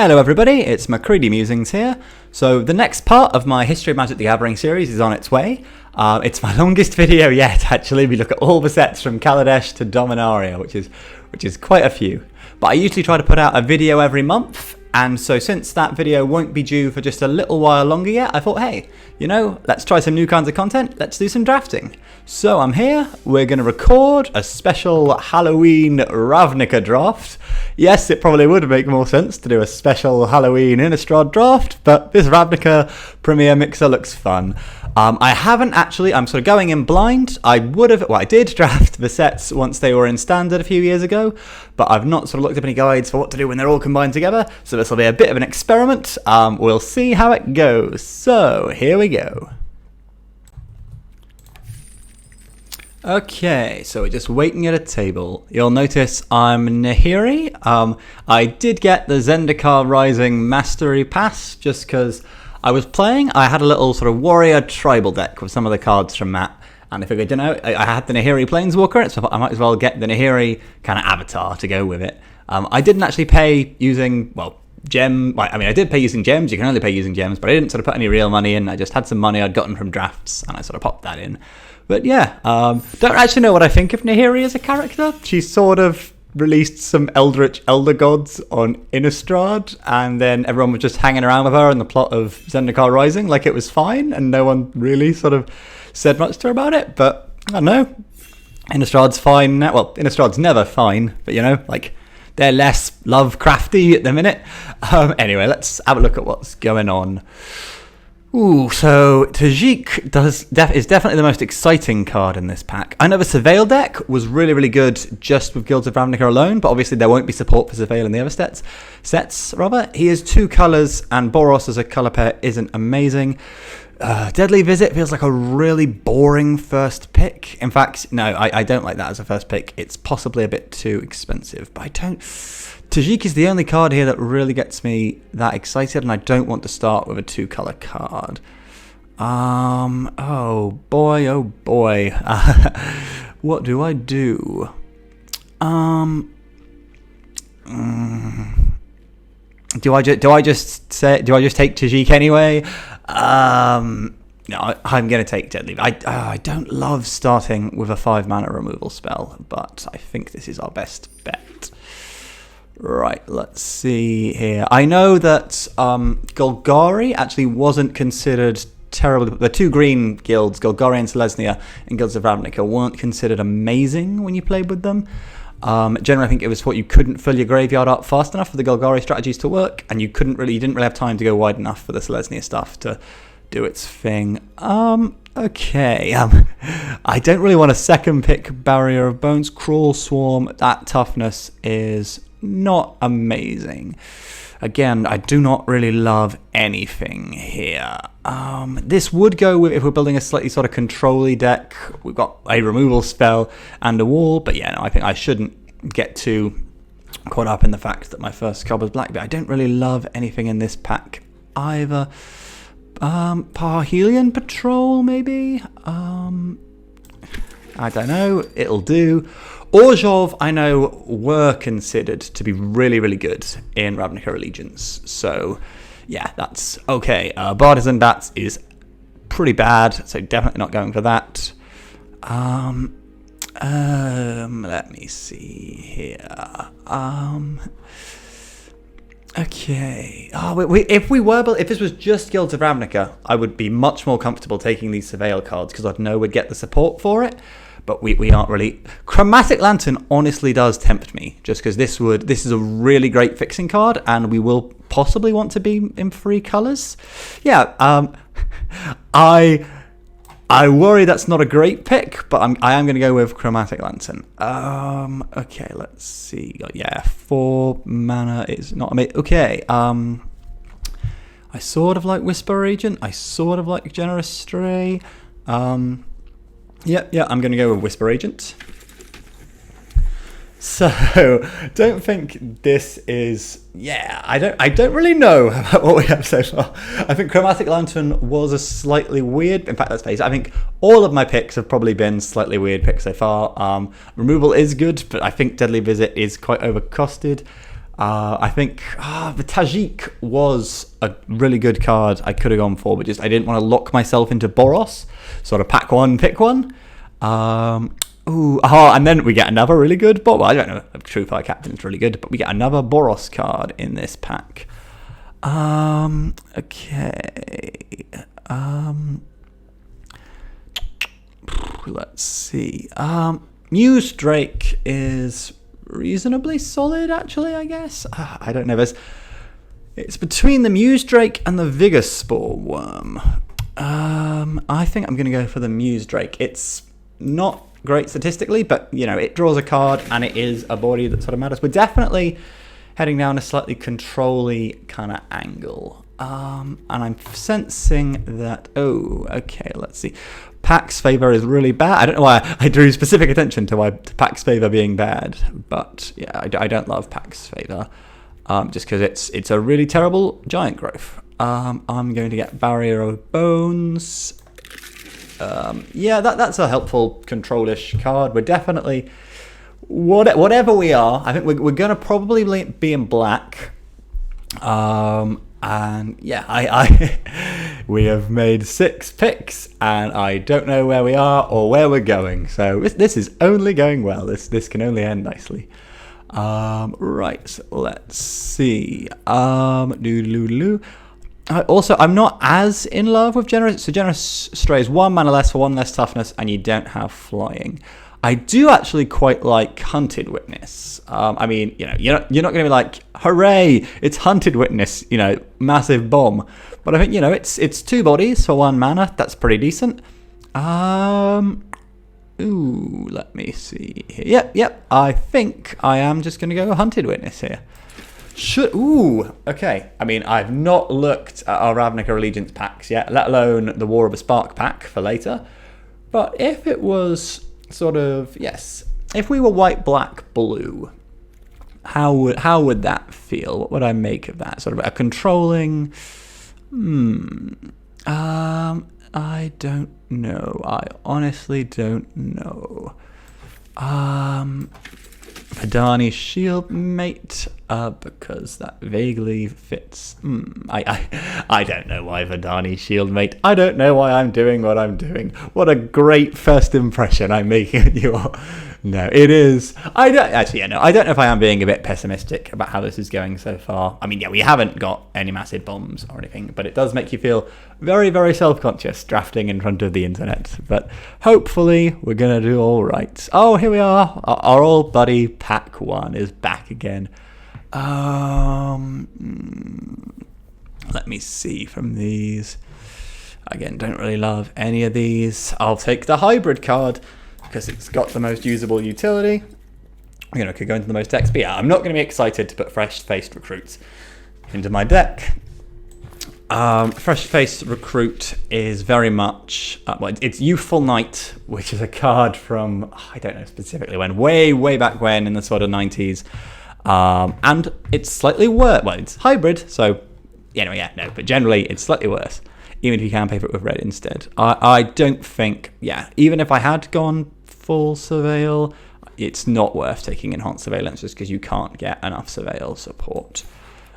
Hello everybody, it's Macready Musings here. So the next part of my History of Magic the Gathering series is on its way. It's my longest video yet, actually. We look at all the sets from Kaladesh to Dominaria, which is quite a few. But I usually try to put out a video every month, and so since that video won't be due for just a little while longer yet, I thought, hey, you know, let's try some new kinds of content, let's do some drafting. So I'm here, we're going to record a special Halloween Ravnica draft. Yes, it probably would make more sense to do a special Halloween Innistrad draft, but this Ravnica Premier Mixer looks fun. I haven't actually, I'm sort of going in blind. I did draft the sets once they were in Standard a few years ago, but I've not sort of looked up any guides for what to do when they're all combined together, so this will be a bit of an experiment. We'll see how it goes. So, here we go. Okay, so we're just waiting at a table. You'll notice I'm Nahiri. I did get the Zendikar Rising Mastery Pass just because I was playing. I had a little sort of warrior tribal deck with some of the cards from that, and I figured, you know, I had the Nahiri Planeswalker, so I might as well get the Nahiri kind of avatar to go with it. I didn't actually pay using, I did pay using gems. You can only pay using gems, but I didn't sort of put any real money in. I just had some money I'd gotten from drafts, and I sort of popped that in. But yeah, don't actually know what I think of Nahiri as a character. She sort of released some Eldritch Elder Gods on Innistrad, and then everyone was just hanging around with her in the plot of Zendikar Rising like it was fine, and no one really sort of said much to her about it. But I don't know, Innistrad's fine now. Well, Innistrad's never fine, but you know, like, they're less Lovecrafty at the minute. Anyway, let's have a look at what's going on. Ooh, so Tajik is definitely the most exciting card in this pack. I know the Surveil deck was really, really good just with Guilds of Ravnica alone, but obviously there won't be support for Surveil in the other sets. He is 2 colours, and Boros as a colour pair isn't amazing. Deadly Visit feels like a really boring first pick. In fact, no, I don't like that as a first pick. It's possibly a bit too expensive, but I don't... Tajik is the only card here that really gets me that excited, and I don't want to start with a 2-color card. Oh boy. What do I do? Do I just take Tajik anyway? No, I'm going to take Deadly. I don't love starting with a 5-mana removal spell, but I think this is our best bet. Right, let's see here. I know that Golgari actually wasn't considered terrible. The 2 green guilds, Golgari and Selesnya, in Guilds of Ravnica, weren't considered amazing when you played with them. Generally, I think it was what you couldn't fill your graveyard up fast enough for the Golgari strategies to work, and you didn't really have time to go wide enough for the Selesnya stuff to do its thing. Okay. I don't really want a second pick Barrier of Bones. Crawl Swarm, that toughness is not amazing. Again, I do not really love anything here. This would go with if we're building a slightly sort of control-y deck. We've got a removal spell and a wall, but yeah, no, I think I shouldn't get too caught up in the fact that my first card was black, but I don't really love anything in this pack either. Parhelion Patrol, maybe? I don't know, it'll do. Orzhov, I know, were considered to be really, really good in Ravnica Allegiance. So, yeah, that's okay. Bartizan Bats is pretty bad, so definitely not going for that. Let me see here. Okay. If this was just Guilds of Ravnica, I would be much more comfortable taking these Surveil cards because I'd know we'd get the support for it. But we aren't really. Chromatic Lantern honestly does tempt me, just because this is a really great fixing card, and we will possibly want to be in 3 colors. Yeah. I worry that's not a great pick, but I am going to go with Chromatic Lantern. Okay, let's see. Yeah, 4 mana is not amazing. Okay. I sort of like Whisper Agent. I sort of like Generous Stray. Yeah, I'm going to go with Whisper Agent. So, don't think this is... Yeah, I don't really know about what we have so far. I think Chromatic Lantern was a slightly weird... In fact, let's face it, I think all of my picks have probably been slightly weird picks so far. Removal is good, but I think Deadly Visit is quite overcosted. I think the Tajik was a really good card I could have gone for, but just I didn't want to lock myself into Boros. Sort of pack one, pick one. And then we get another really good. Well, I don't know if True Fire Captain is really good, but we get another Boros card in this pack. Okay. Let's see. Muse Drake is reasonably solid, actually, I guess. I don't know. It's between the Muse Drake and the Vigor Spore Worm. I think I'm going to go for the Muse Drake. It's not great statistically, but, you know, it draws a card and it is a body that sort of matters. We're definitely heading down a slightly control-y kind of angle. And I'm sensing that... Oh, okay, let's see. Pax Favor is really bad. I don't know why I drew specific attention to Pax Favor being bad, but yeah, I don't love Pax Favor, just because it's a really terrible giant growth. I'm going to get Barrier of Bones. Yeah, that's a helpful control-ish card. We're definitely, whatever we are, I think we're going to probably be in black. And yeah, we have made 6 picks, and I don't know where we are or where we're going. So this is only going well. This can only end nicely. Right, so let's see. Also, I'm not as in love with Generous. So Generous Strays 1 mana less for 1 less toughness, and you don't have flying. I do actually quite like Hunted Witness. I mean, you know, you're not going to be like, hooray, it's Hunted Witness, you know, massive bomb. But I think, you know, it's 2 bodies for 1 mana. That's pretty decent. Ooh, let me see here. Yep. I think I am just going to go Hunted Witness here. Okay. I mean, I've not looked at our Ravnica Allegiance packs yet, let alone the War of a Spark pack for later. But if it was sort of, yes, if we were white, black, blue, how would that feel? What would I make of that? Sort of a controlling... I don't know. I honestly don't know. Vidani Shieldmate, because that vaguely fits. I don't know why Vidani Shieldmate. I don't know why I'm doing what I'm doing. What a great first impression I'm making at you all. No, it is. I don't know if I am being a bit pessimistic about how this is going so far. I mean, yeah, we haven't got any massive bombs or anything, but it does make you feel very, very self-conscious drafting in front of the internet. But hopefully we're going to do all right. Oh, here we are. Our old buddy Pack 1 is back again. Let me see from these. Again, don't really love any of these. I'll take the hybrid card, because it's got the most usable utility. You know, could go into the most decks. But yeah, I'm not going to be excited to put Fresh-Faced Recruits into my deck. Fresh-Faced Recruit is very much... it's Youthful Knight, which is a card from, I don't know specifically when, way back when, in the sort of 90s. And it's slightly worse. Well, it's hybrid, so, but generally it's slightly worse. Even if you can pay for it with red instead. I don't think, even if I had gone full Surveil, it's not worth taking Enhanced Surveillance just because you can't get enough Surveil support.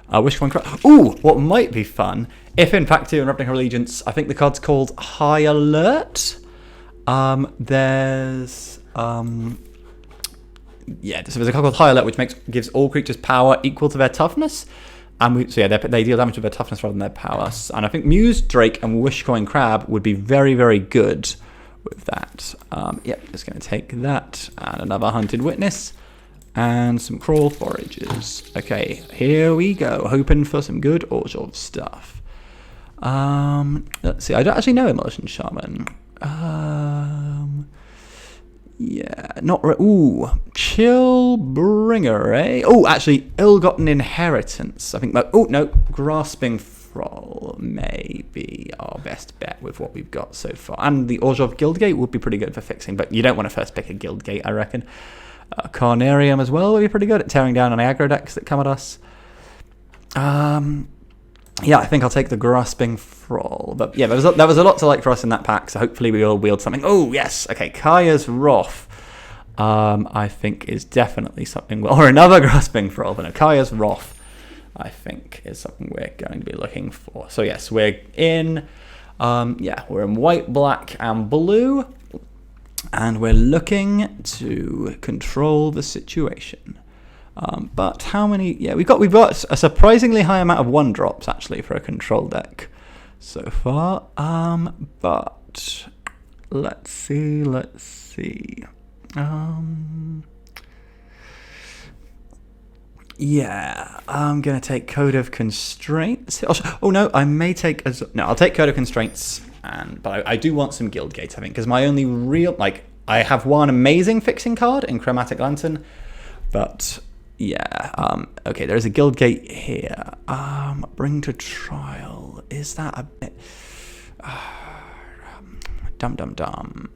What might be fun, if in fact you're in Ravnica Allegiance, I think the card's called High Alert. There's a card called High Alert which gives all creatures power equal to their toughness. And they deal damage with their toughness rather than their power. And I think Muse Drake and Wishcoin Crab would be very, very good with that. Just going to take that and another Hunted Witness and some Crawl Forages. Okay, here we go. Hoping for some good Orzhov stuff. Let's see. I don't actually know Immersion Shaman. Chillbringer, eh? Oh, actually, Ill-Gotten Inheritance. I think Grasping Thrall may be our best bet with what we've got so far. And the Orzhov Guildgate would be pretty good for fixing, but you don't want to first pick a Guildgate, I reckon. Carnarium as well would be pretty good at tearing down any aggro decks that come at us. I think I'll take the Grasping Thrall. But yeah, there was a lot to like for us in that pack, so hopefully we all wield something. Oh, yes. Okay, Kaya's Wrath. I think is definitely something, or another Grasping Thrall, but Akaya's Wrath, I think, is something we're going to be looking for. So yes, we're in, we're in white, black, and blue, and we're looking to control the situation. But how many? Yeah, we've got a surprisingly high amount of 1-drops actually for a control deck so far. But let's see. Yeah, I'm gonna take Code of Constraints. Oh no, I may take I'll take Code of Constraints, but I do want some Guild Gates, I think, because my only real, I have one amazing fixing card in Chromatic Lantern, but yeah, okay, there's a Guild Gate here. Bring to Trial, is that a bit dum.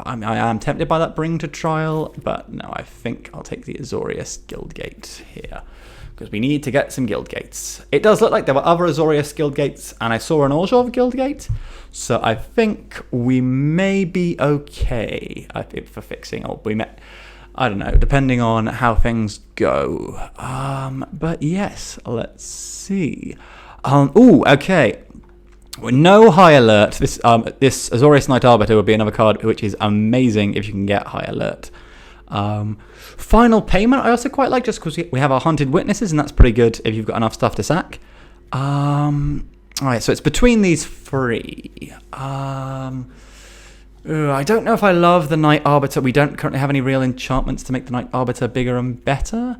I am tempted by that Bring to Trial, but no, I think I'll take the Azorius Guild Gate here, because we need to get some Guild Gates. It does look like there were other Azorius Guild Gates, and I saw an Orzhov Guild Gate, so I think we may be okay for fixing. I don't know, depending on how things go. But yes, let's see. Okay. No High Alert. This Azorius Knight Arbiter would be another card which is amazing if you can get High Alert. Final Payment I also quite like, just because we have our Haunted Witnesses, and that's pretty good if you've got enough stuff to sack. Alright, so it's between these three. I don't know if I love the Knight Arbiter. We don't currently have any real enchantments to make the Knight Arbiter bigger and better.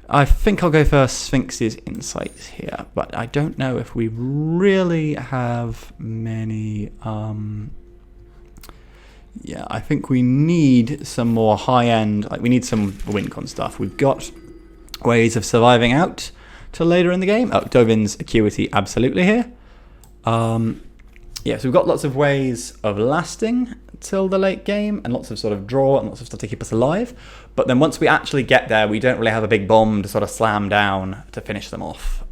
I think I'll go for Sphinx's Insight here, but I don't know if we really have many. Yeah, I think we need some more high-end, we need some WinCon stuff. We've got ways of surviving out to later in the game. Dovin's Acuity, absolutely here. Yeah, so we've got lots of ways of lasting till the late game, and lots of sort of draw and lots of stuff to keep us alive. But then once we actually get there, we don't really have a big bomb to sort of slam down to finish them off.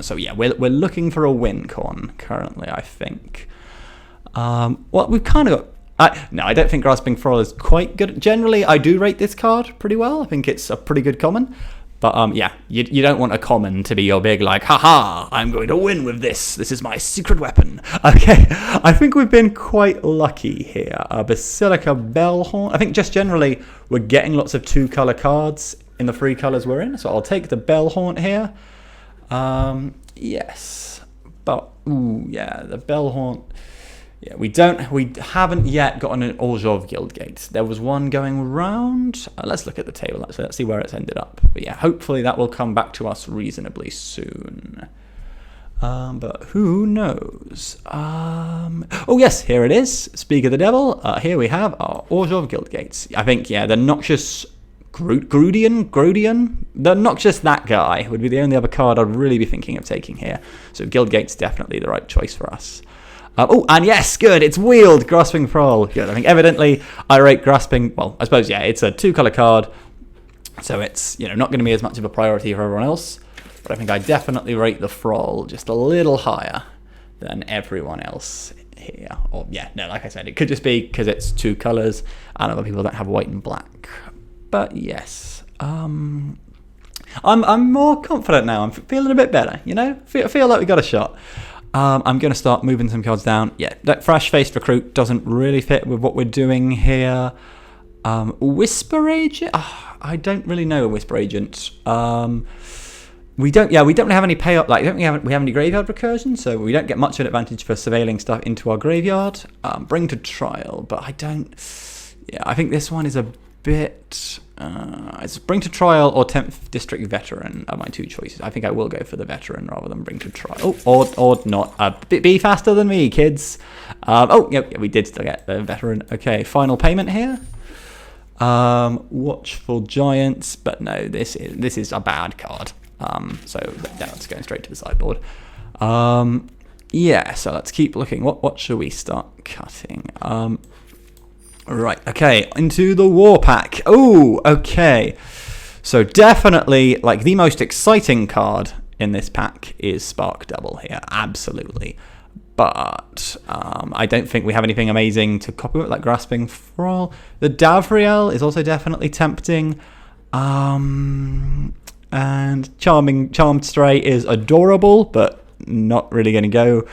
So yeah, we're looking for a win con currently, I think. Well, we've kind of got... No, I don't think Grasping Thrall is quite good. Generally, I do rate this card pretty well. I think it's a pretty good common. But yeah, you don't want a common to be your big, haha, I'm going to win with this. This is my secret weapon. Okay, I think we've been quite lucky here. Basilica Bellhorn. I think just generally we're getting lots of 2-color cards in the 3 colors we're in. So I'll take the Bellhorn here. Yes. But, yeah, the Bellhorn... Yeah, we haven't yet gotten an Orzhov Guild Gate. There was one going round. Let's look at the table, actually. Let's see where it's ended up. But yeah, hopefully that will come back to us reasonably soon. But who knows? Oh yes, here it is. Speak of the devil. Here we have our Orzhov Guild Gates. I think, yeah, the Noxious Grodian? The Noxious that guy would be the only other card I'd really be thinking of taking here. So Guild Gate's definitely the right choice for us. And yes, good, it's wheeled, Grasping Thrall. Good, I think evidently I rate Grasping, well, I suppose, yeah, it's a 2-color card, so it's, not going to be as much of a priority for everyone else, but I think I definitely rate the Thrall just a little higher than everyone else here. Or, yeah, no, like I said, it could just be because it's 2 colors, and other people don't have white and black. But yes, I'm more confident now, I'm feeling a bit better, feel like we got a shot. I'm going to start moving some cards down. Yeah, that Fresh-Faced Recruit doesn't really fit with what we're doing here. Whisper Agent? I don't really know a Whisper Agent. We don't really have any payout. We have any graveyard recursion, so we don't get much of an advantage for surveilling stuff into our graveyard. Bring to Trial, but I don't... Yeah, I think this one is a bit... it's Bring to Trial or 10th District Veteran are my 2 choices. I think I will go for the Veteran rather than Bring to Trial. Or not. Be faster than me, kids. Yeah, we did still get the Veteran. Okay, Final Payment here. Watchful Giants, but no, this is a bad card. So that's going straight to the sideboard. Yeah, so let's keep looking. What should we start cutting? Right, okay, into the War Pack. Oh, okay. So definitely, the most exciting card in this pack is Spark Double here, absolutely. but I don't think we have anything amazing to copy with, like Grasping Thrall. The Davriel is also definitely tempting. And Charmed Stray is adorable, but not really going to go.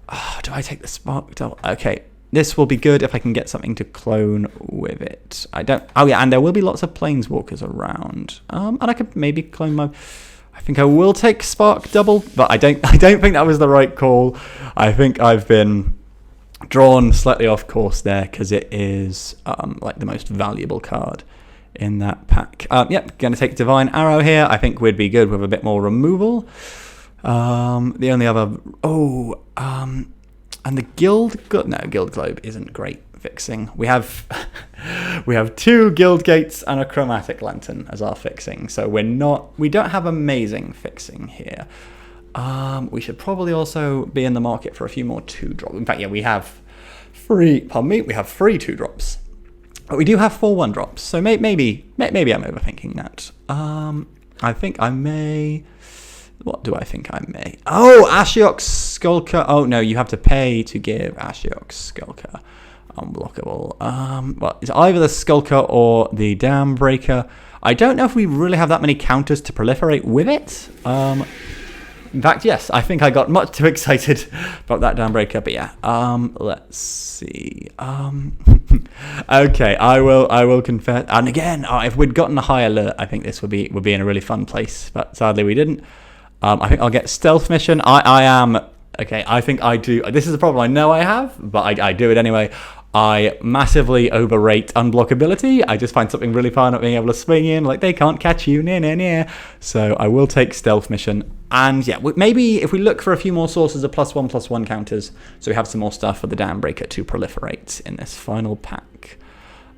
Oh, do I take the Spark Double? Okay, this will be good if I can get something to clone with it. I don't... Oh, yeah, and there will be lots of Planeswalkers around. And I could maybe clone my... I think I will take Spark Double, but I don't think that was the right call. I think I've been drawn slightly off course there because it is like the most valuable card in that pack. Yep, going to take Divine Arrow here. I think we'd be good with a bit more removal. The only other... and the Guild Globe isn't great fixing. We have two Guild Gates and a Chromatic Lantern as our fixing, so we don't have amazing fixing here. We should probably also be in the market for a few more 2-drops. In fact, yeah, we have three 2-drops. But we do have 4 1-drops, so maybe I'm overthinking that. I think I may... What do I think I may? Oh, Ashiok's Skulker. Oh, no, you have to pay to give Ashiok's Skulker unblockable. Well, it's either the Skulker or the Dam Breaker. I don't know if we really have that many counters to proliferate with it. In fact, yes, I think I got much too excited about that Dam Breaker. But yeah, let's see. Okay, I will confess. And again, if we'd gotten a high alert, I think this would be in a really fun place. But sadly, we didn't. I think I'll get Stealth Mission. I am... Okay, I think I do... This is a problem I know I have, but I do it anyway. I massively overrate unblockability. I just find something really fun at being able to swing in, like, they can't catch you, near. So I will take Stealth Mission. And yeah, maybe if we look for a few more sources of +1/+1 counters, so we have some more stuff for the Dam Breaker to proliferate in this final pack.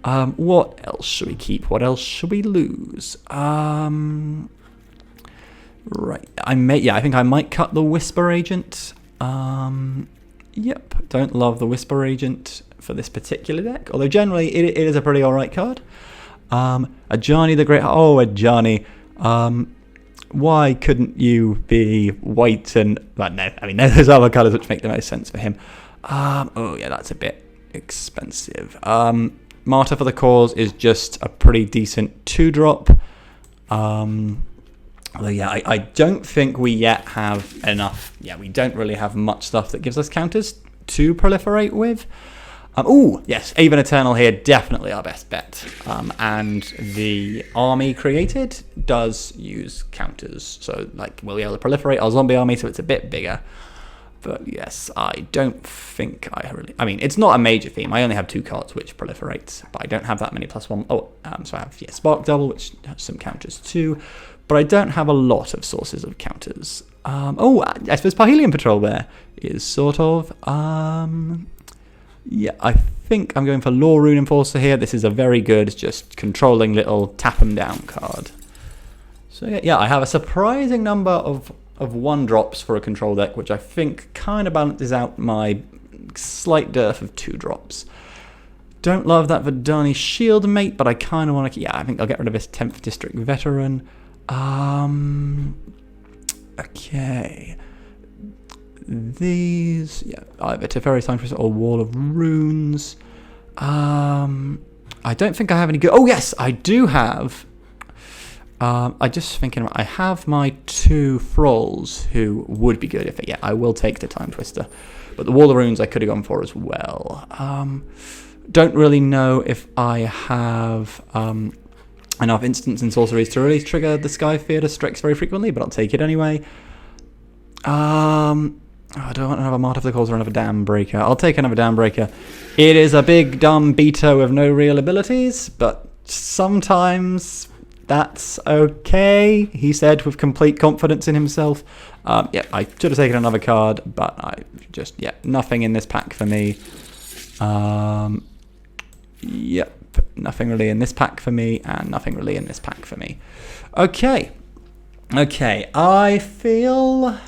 What else should we keep? What else should we lose? Right, I think I might cut the Whisper Agent. Yep, don't love the Whisper Agent for this particular deck, although generally it is a pretty alright card. Ajani the Great... Oh, Ajani. Why couldn't you be white and... Well, no, I mean, there's other colours which make the most sense for him. Oh, yeah, that's a bit expensive. Martyr for the Cause is just a pretty decent 2-drop. Although, yeah, I don't think we yet have enough. Yeah, we don't really have much stuff that gives us counters to proliferate with. Oh, yes, Aven Eternal here, definitely our best bet. And the army created does use counters. So, like, we'll be able to proliferate our zombie army, so it's a bit bigger. But, yes, I don't think I really... I mean, it's not a major theme. I only have 2 cards which proliferate, but I don't have that many +1. Oh, so I have, yeah, Spark Double, which has some counters too. But I don't have a lot of sources of counters. I suppose Parhelion Patrol there is sort of... Yeah, I think I'm going for Law Rune Enforcer here. This is a very good, just controlling little tap 'em down card. So yeah, I have a surprising number of 1-drops for a control deck, which I think kind of balances out my slight dearth of 2-drops. Don't love that Verdani Shieldmate, but I kind of want to... Yeah, I think I'll get rid of this 10th District Veteran. Okay. These, yeah, either Teferi Signpost or Wall of Runes. I don't think I have any good... Oh, yes, I do have... I just thinking, I have my 2 Thralls who would be good if it... Yeah, I will take the Time Twister. But the Wall of Runes I could have gone for as well. Don't really know if I have... enough instants and sorceries to really trigger the Sky Theater Strix very frequently, but I'll take it anyway. I don't want another Martyr for the Cause or another Dam Breaker. I'll take another Dam Breaker. It is a big, dumb beta with no real abilities, but sometimes that's okay, he said with complete confidence in himself. Yeah, I should have taken another card, but nothing in this pack for me. Yep, nothing really in this pack for me, and nothing really in this pack for me. Okay, I feel...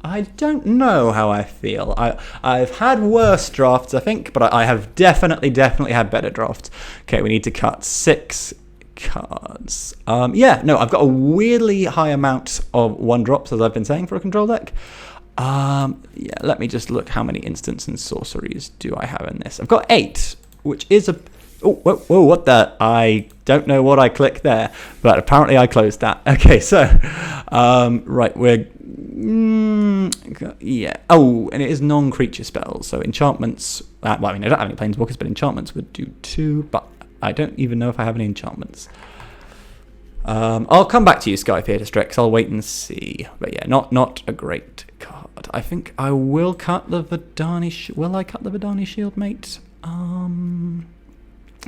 I don't know how I feel. I've had worse drafts, I think, but I have definitely had better drafts. Okay, we need to cut 6 cards. I've got a weirdly high amount of 1-drops, as I've been saying, for a control deck. Yeah, let me just look how many instants and sorceries do I have in this. I've got 8, which is a... Oh, whoa, what the... I don't know what I clicked there, but apparently I closed that. Okay, so... right, we're... yeah. Oh, and it is non-creature spells, so enchantments... well, I mean, I don't have any planeswalkers, but enchantments would do 2, but I don't even know if I have any enchantments. I'll come back to you, Sky Theatre Strix. I'll wait and see. But yeah, not a great card. I think I will cut the Vidani... Will I cut the Vidani Shieldmate?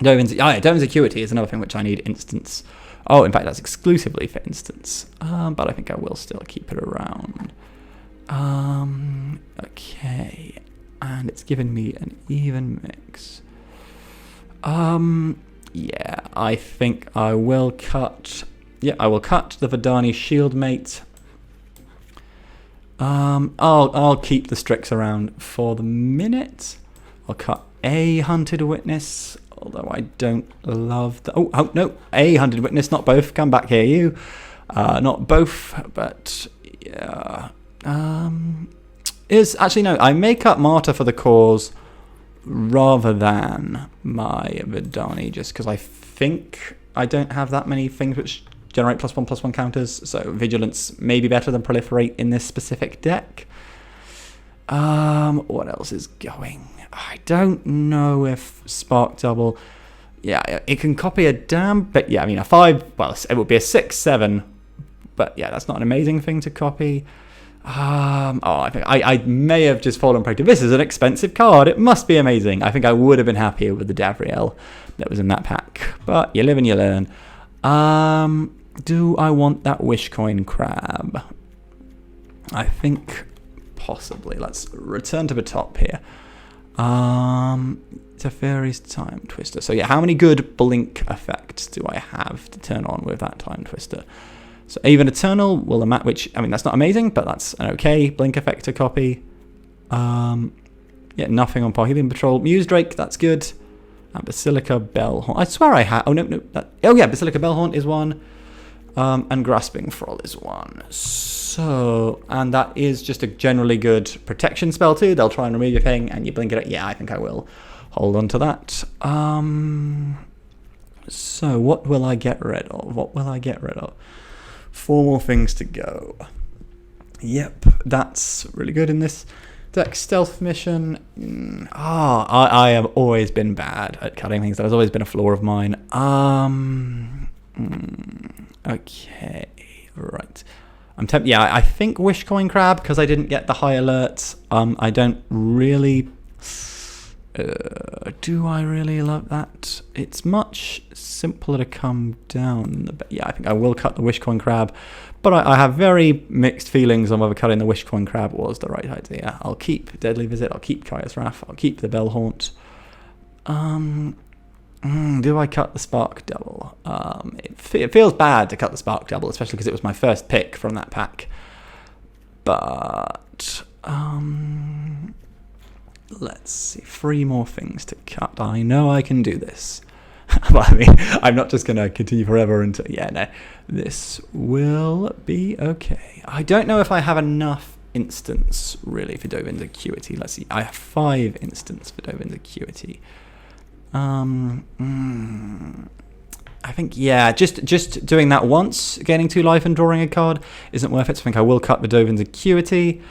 Dovin's Acuity is another thing which I need instance. Oh, in fact, that's exclusively for instance. But I think I will still keep it around. Okay. And it's given me an even mix. Yeah, I think I will cut... Yeah, I will cut the Vidani Shieldmate. I'll keep the Strix around for the minute. I'll cut a Hunted Witness, although I don't love the... Oh, no, a Hunted Witness, not both. Come back here, you. Not both, but yeah. Actually, no, I may cut Martyr for the cause rather than my Vidani, just because I think I don't have that many things which generate +1/+1 counters, so Vigilance may be better than Proliferate in this specific deck. What else is going? I don't know if Spark Double... Yeah, it can copy a Dam, but yeah, I mean, a 5... Well, it would be a 6/7, but yeah, that's not an amazing thing to copy. I think I may have just fallen prey to this is an expensive card. It must be amazing. I think I would have been happier with the Davriel that was in that pack. But you live and you learn. Do I want that Wishcoin Crab? I think possibly. Let's return to the top here. Teferi's Time Twister. So yeah, how many good blink effects do I have to turn on with that Time Twister? So even Eternal will which, I mean, that's not amazing, but that's an okay blink effect to copy. Yeah, nothing on Parhelion Patrol. Muse Drake, that's good. And Basilica Bellhaunt. I swear I had... Oh, no. Yeah, Basilica Bellhaunt is one. And Grasping Thrall is one. So... And that is just a generally good protection spell too. They'll try and remove your thing and you blink it. Yeah, I think I will hold on to that. So what will I get rid of? 4 more things to go. Yep, that's really good in this deck. Stealth Mission. I have always been bad at cutting things. That has always been a flaw of mine. Okay, right. I'm tempted. Yeah, I think Wishcoin Crab because I didn't get the high alert. I don't really. Do I really love that? It's much simpler to come down. Yeah, I think I will cut the Wishcoin Crab, but I have very mixed feelings on whether cutting the Wishcoin Crab was the right idea. I'll keep Deadly Visit, I'll keep Kaya's Wrath, I'll keep the Bellhaunt. Do I cut the Spark Double? It feels bad to cut the Spark Double, especially because it was my first pick from that pack. But... let's see, 3 more things to cut. I know I can do this. But I mean, I'm not just going to continue forever until... Yeah, no. This will be okay. I don't know if I have enough instants, really, for Dovin's Acuity. Let's see. I have 5 instants for Dovin's Acuity. I think, yeah, just doing that once, gaining 2 life and drawing a card, isn't worth it. So I think I will cut the Dovin's Acuity.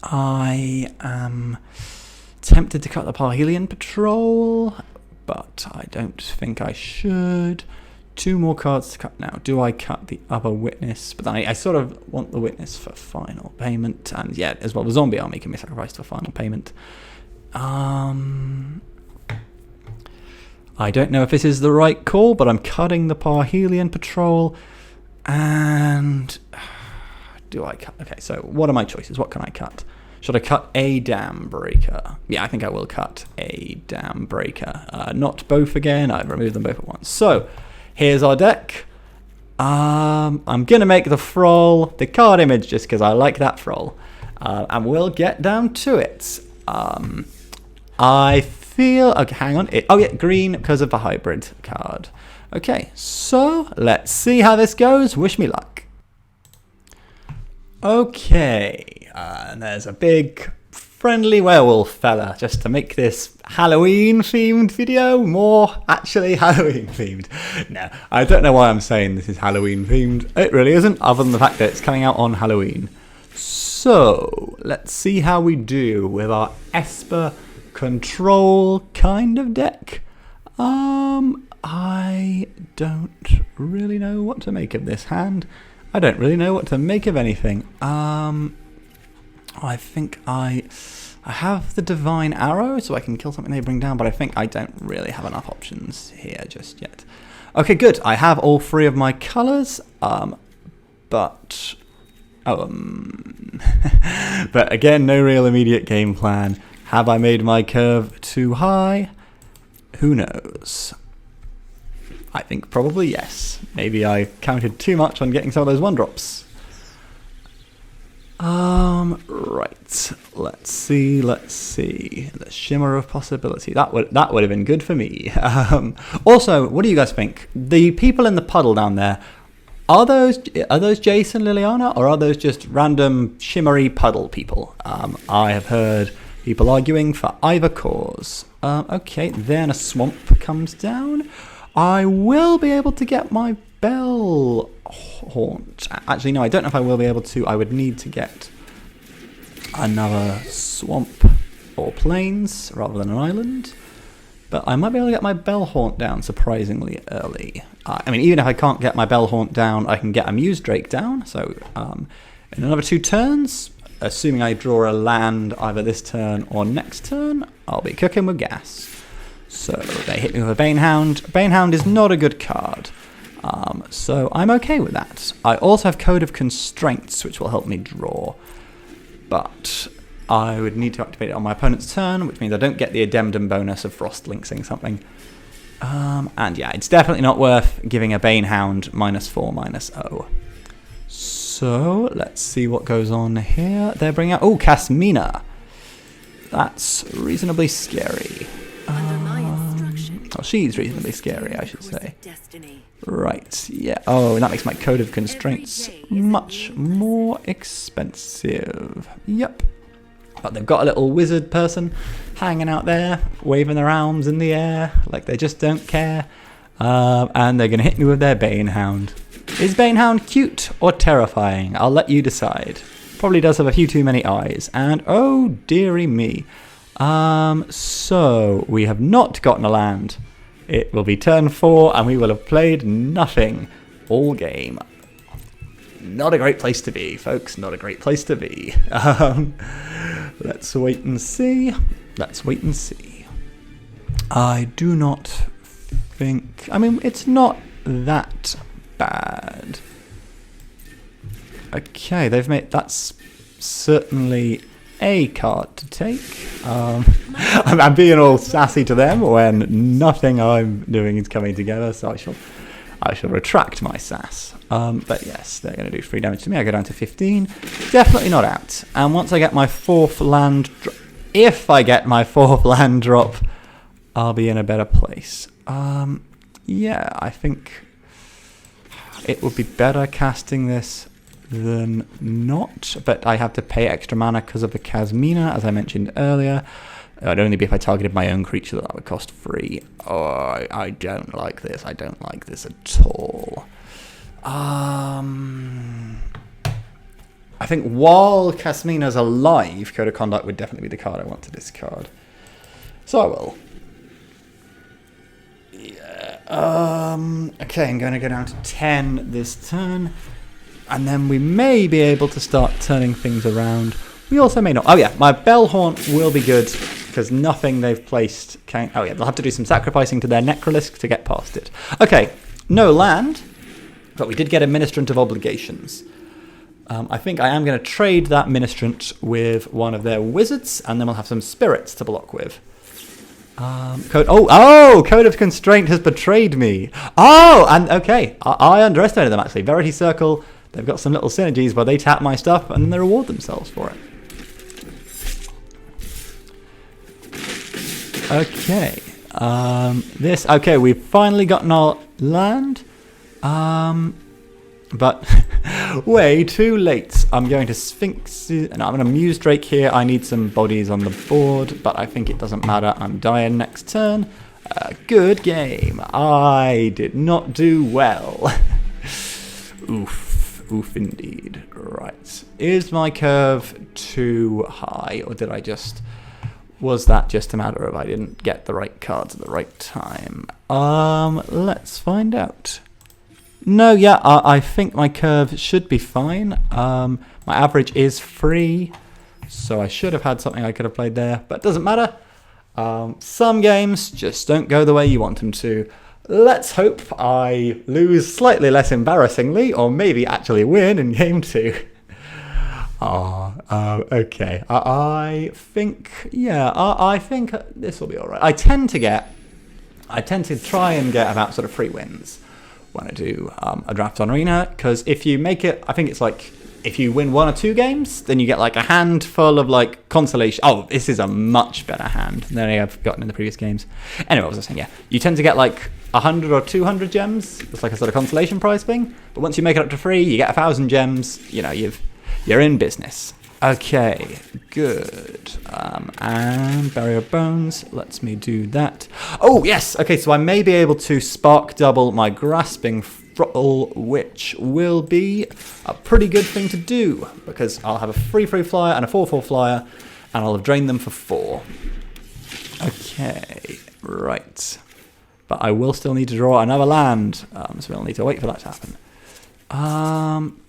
I am tempted to cut the Parhelion Patrol, but I don't think I should. 2 more cards to cut now. Do I cut the other Witness? But then I sort of want the Witness for final payment. And yeah, as well, the Zombie Army can be sacrificed for final payment. I don't know if this is the right call, but I'm cutting the Parhelion Patrol. And... do I cut? Okay, so what are my choices? What can I cut? Should I cut a Dam Breaker? Yeah, I think I will cut a Dam Breaker. Not both again. I've removed them both at once. So, here's our deck. I'm going to make the Thrall the card image just because I like that Thrall. And we'll get down to it. I feel... Okay, hang on. Oh, yeah, green because of the hybrid card. Okay, so let's see how this goes. Wish me luck. Okay, and there's a big friendly werewolf fella just to make this Halloween themed video more actually Halloween themed. No, I don't know why I'm saying this is Halloween themed. It really isn't, other than the fact that it's coming out on Halloween. So let's see how we do with our Esper control kind of deck. I don't really know what to make of this hand. I don't really know what to make of anything. I think I have the Divine Arrow, so I can kill something they bring down, but I think I don't really have enough options here just yet. Okay, good. I have all three of my colours, but again, no real immediate game plan. Have I made my curve too high? Who knows? I think probably yes. Maybe I counted too much on getting some of those 1-drops. Right. Let's see. The Shimmer of Possibility. That would have been good for me. Also, what do you guys think? The people in the puddle down there, are those Jason, Liliana, or are those just random shimmery puddle people? I have heard people arguing for either cause. Okay, then a swamp comes down. I will be able to get my Bell Haunt. Actually, no, I don't know if I will be able to. I would need to get another swamp or plains rather than an island. But I might be able to get my Bell Haunt down surprisingly early. I mean, even if I can't get my Bell Haunt down, I can get a Muse Drake down. So in another 2 turns, assuming I draw a land either this turn or next turn, I'll be cooking with gas. So they hit me with a Banehound. Banehound is not a good card, so I'm okay with that. I also have Code of Constraints, which will help me draw, but I would need to activate it on my opponent's turn, which means I don't get the addendum bonus of Frost Lynxing something. And yeah, it's definitely not worth giving a Banehound -4/-0. So let's see what goes on here. They're bringing out Kasmina. That's reasonably scary. Well, she's reasonably scary, I should say. Right, yeah. Oh, and that makes my Code of Constraints much more expensive. Yep. But they've got a little wizard person hanging out there, waving their arms in the air like they just don't care. And they're going to hit me with their Banehound. Is Banehound cute or terrifying? I'll let you decide. Probably does have a few too many eyes. And oh, dearie me. So we have not gotten a land. It will be turn 4 and we will have played nothing all game. Not a great place to be, folks. Not a great place to be. Let's wait and see. I do not think... I mean, it's not that bad. Okay, they've made... That's certainly a card to take. I'm being all sassy to them when nothing I'm doing is coming together, so I shall retract my sass. But yes, they're going to do 3 damage to me. I go down to 15. Definitely not out. And once I get my 4th land... if I get my 4th land drop, I'll be in a better place. Yeah, I think it would be better casting this than not, but I have to pay extra mana because of the Kasmina, as I mentioned earlier. It would only be if I targeted my own creature that would cost 3. Oh, I don't like this. I don't like this at all. I think while Kasmina's alive, Code of Conduct would definitely be the card I want to discard. So I will. Yeah. Okay, I'm going to go down to 10 this turn. And then we may be able to start turning things around. We also may not. Oh yeah, my Bell Haunt will be good because nothing they've placed can... Oh yeah, they'll have to do some sacrificing to their Necrolisc to get past it. Okay, no land, but we did get a Ministrant of Obligations. I think I am going to trade that Ministrant with one of their wizards, and then we'll have some spirits to block with. Code of Constraint has betrayed me. Oh, and okay, I underestimated them actually. Verity Circle, they've got some little synergies where they tap my stuff and then they reward themselves for it. Okay, we've finally gotten our land. But Way too late. I'm going to Sphinx. No, I'm going to Muse Drake here. I need some bodies on the board, but I think it doesn't matter. I'm dying next turn. Good game. I did not do well. Oof. Oof indeed. Right. Is my curve too high, or did I just... Was that just a matter of I didn't get the right cards at the right time? Let's find out. No, yeah, I think my curve should be fine. My average is 3, so I should have had something I could have played there, but it doesn't matter. Some games just don't go the way you want them to. Let's hope I lose slightly less embarrassingly, or maybe actually win in game 2. Okay. I think, yeah, I think this will be all right. I tend to try and get about sort of 3 wins when I do a draft on Arena, because if you make it, I think it's like, if you win 1 or 2 games, then you get like a handful of like consolation. Oh, this is a much better hand than I've gotten in the previous games. Anyway, what was I saying? Yeah, you tend to get like 100 or 200 gems. It's like a sort of consolation prize thing. But once you make it up to 3, you get 1,000 gems. You know, you're in business. Okay, good. And Barrier of Bones lets me do that. Oh, yes! Okay, so I may be able to spark double my Grasping Throttle, which will be a pretty good thing to do, because I'll have a 3/3 flyer and a 4/4 flyer, and I'll have drained them for 4. Okay, right. But I will still need to draw another land, so we'll need to wait for that to happen.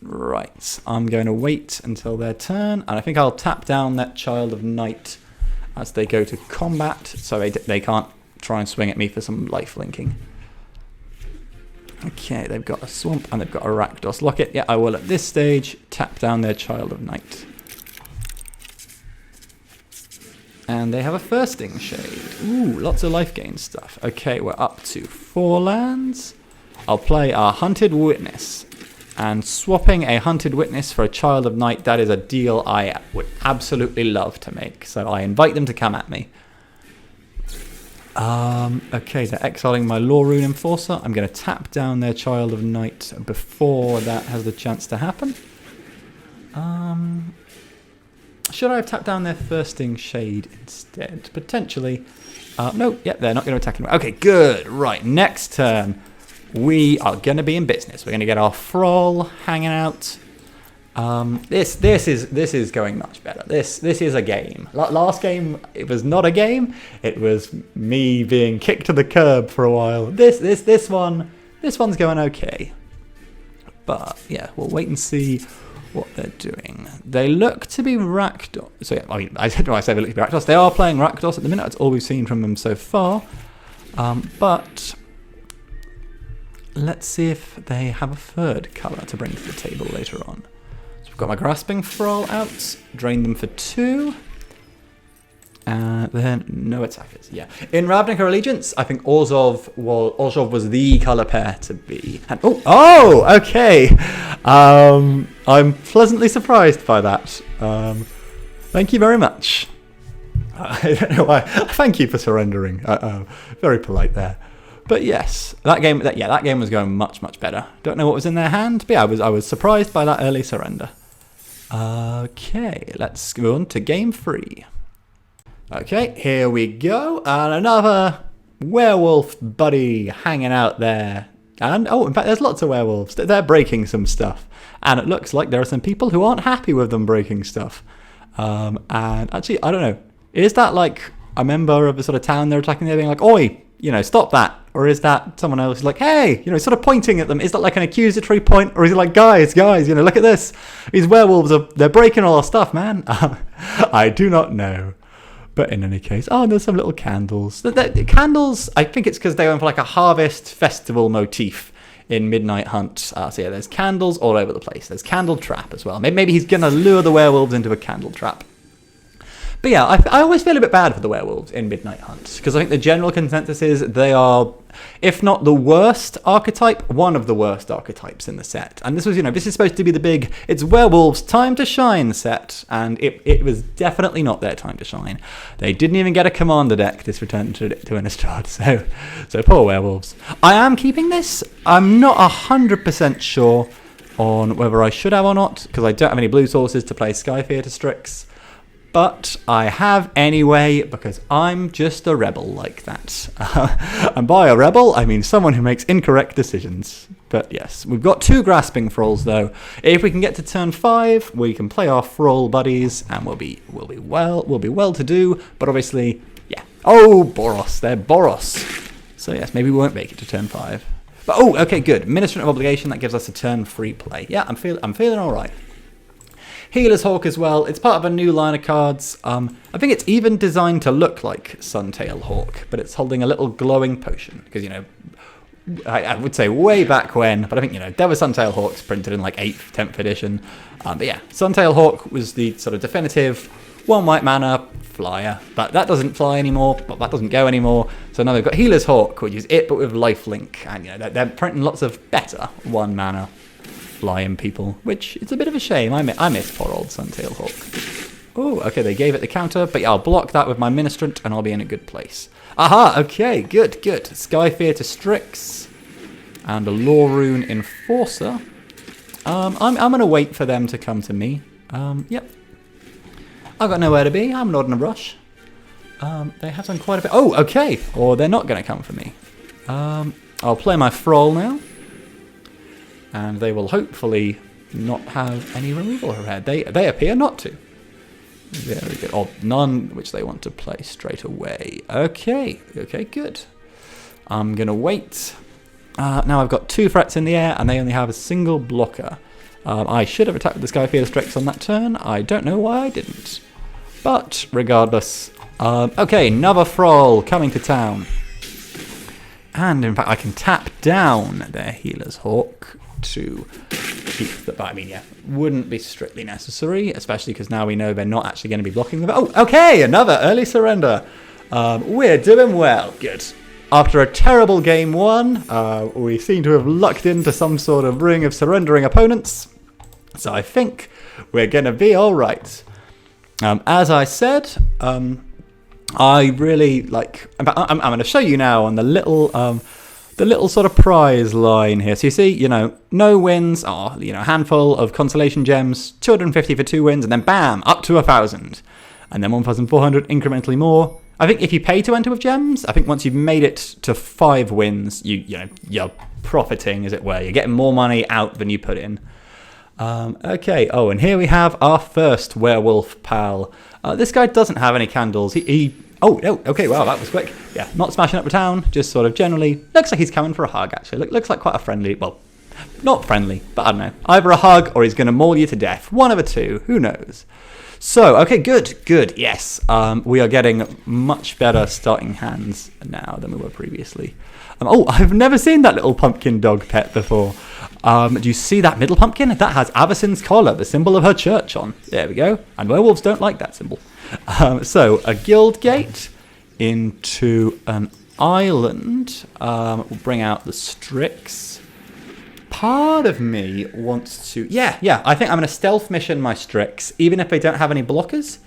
Right, I'm going to wait until their turn, and I think I'll tap down that Child of Night as they go to combat, so they can't try and swing at me for some life linking. Okay, they've got a Swamp and they've got a Rakdos Locket. Yeah, I will at this stage tap down their Child of Night. And they have a Thirsting Shade. Ooh, lots of life gain stuff. Okay, we're up to 4 lands. I'll play our Hunted Witness. And swapping a Hunted Witness for a Child of Night, that is a deal I would absolutely love to make. So I invite them to come at me. Okay, they're exiling my Law Rune Enforcer. I'm going to tap down their Child of Night before that has the chance to happen. Should I have tapped down their Thirsting Shade instead? Potentially. No, yeah, they're not going to attack anymore. Okay, good. Right, next turn. We are going to be in business. We're going to get our Thrall hanging out. This is going much better. This is a game. Last game, it was not a game. It was me being kicked to the curb for a while. This one's going okay. But yeah, we'll wait and see what they're doing. They look to be Rakdos. So yeah, I mean, I don't know why I say they look to be Rakdos. They are playing Rakdos at the minute. That's all we've seen from them so far. But let's see if they have a third colour to bring to the table later on. So we've got my Grasping Thrall out, drain them for 2. Then no attackers. Yeah, in Ravnica Allegiance, I think Orzhov was the colour pair to be. And okay. I'm pleasantly surprised by that. Thank you very much. I don't know why. Thank you for surrendering. Very polite there. But yes, that game was going much, much better. Don't know what was in their hand, but yeah, I was surprised by that early surrender. Okay, let's go on to game 3. Okay, here we go, and another werewolf buddy hanging out there. And in fact, there's lots of werewolves. They're breaking some stuff, and it looks like there are some people who aren't happy with them breaking stuff. And actually, I don't know. Is that like a member of the sort of town they're attacking? They're being like, "Oi, stop that." Or is that someone else like, hey, sort of pointing at them? Is that like an accusatory point? Or is it like, guys, look at this. These werewolves, they're breaking all our stuff, man. I do not know. But in any case, there's some little candles. The candles, I think it's because they went for like a harvest festival motif in Midnight Hunt. So yeah, there's candles all over the place. There's Candle Trap as well. Maybe he's going to lure the werewolves into a candle trap. But yeah, I always feel a bit bad for the werewolves in Midnight Hunt, because I think the general consensus is they are, if not the worst archetype, one of the worst archetypes in the set. And this was, this is supposed to be the big, it's werewolves time to shine set, and it was definitely not their time to shine. They didn't even get a commander deck this return to Innistrad, so poor werewolves. I am keeping this. I'm not 100% sure. on whether I should have or not, because I don't have any blue sources to play Skyfear to Strix. But I have anyway, because I'm just a rebel like that. And by a rebel, I mean someone who makes incorrect decisions. But yes, we've got 2 grasping thralls though. If we can get to turn 5, we can play our thrall buddies, and we'll be well to do. But obviously, yeah. Oh, Boros, they're Boros. So yes, maybe we won't make it to turn 5. But oh, okay, good. Ministrant of Obligation, that gives us a turn 3 play. Yeah, I'm feeling all right. Healer's Hawk as well. It's part of a new line of cards. I think it's even designed to look like Suntail Hawk, but it's holding a little glowing potion. Because, you know, I would say way back when, but I think, you know, there were Suntail Hawks printed in like 8th, 10th edition. But yeah, Suntail Hawk was the sort of definitive 1 white mana flyer. But that doesn't fly anymore, but that doesn't go anymore. So now they've got Healer's Hawk, which is it, but with lifelink. And, you know, they're printing lots of better 1 mana flying people, which it's a bit of a shame. I miss poor old Suntail Hawk. Oh, okay, they gave it the counter, but yeah, I'll block that with my Ministrant and I'll be in a good place. Aha, okay, good. Skyfear to Strix and a Law Rune Enforcer. I'm going to wait for them to come to me. Yep. I've got nowhere to be. I'm not in a rush. They have done quite a bit. Oh, okay, or they're not going to come for me. I'll play my Thrall now. And they will hopefully not have any removal ahead. They appear not to. Very good. Or none which they want to play straight away. Okay, good. I'm going to wait. Now I've got 2 threats in the air, and they only have a single blocker. I should have attacked with the Skyfear Strix on that turn. I don't know why I didn't. But regardless. Okay, another Thrall coming to town. And in fact, I can tap down their Healer's Hawk to keep the... I mean, yeah, wouldn't be strictly necessary, especially because now we know they're not actually going to be blocking them. Oh, okay, another early surrender. We're doing well. Good. After a terrible game 1, we seem to have lucked into some sort of ring of surrendering opponents. So I think we're going to be all right. As I said, I really like... I'm going to show you now on the little sort of prize line here. So you see, you know, no wins are, you know, a handful of consolation gems, 250 for 2 wins, and then bam, up to 1,000. And then 1,400 incrementally more. I think if you pay to enter with gems, I think once you've made it to 5 wins, you're profiting, as it were. You're getting more money out than you put in. Okay, oh, and here we have our first werewolf pal. This guy doesn't have any candles. Oh, no, okay, wow, that was quick. Yeah, not smashing up the town, just sort of generally... Looks like he's coming for a hug, actually. Looks like quite a friendly... Well, not friendly, but I don't know. Either a hug or he's going to maul you to death. One of the two, who knows? So, okay, good, yes. We are getting much better starting hands now than we were previously. Oh, I've never seen that little pumpkin dog pet before. Do you see that middle pumpkin? That has Avacyn's collar, the symbol of her church on. There we go. And werewolves don't like that symbol. So, a guild gate into an island. We'll bring out the Strix. Part of me wants to... Yeah, I think I'm going to stealth mission my Strix, even if they don't have any blockers.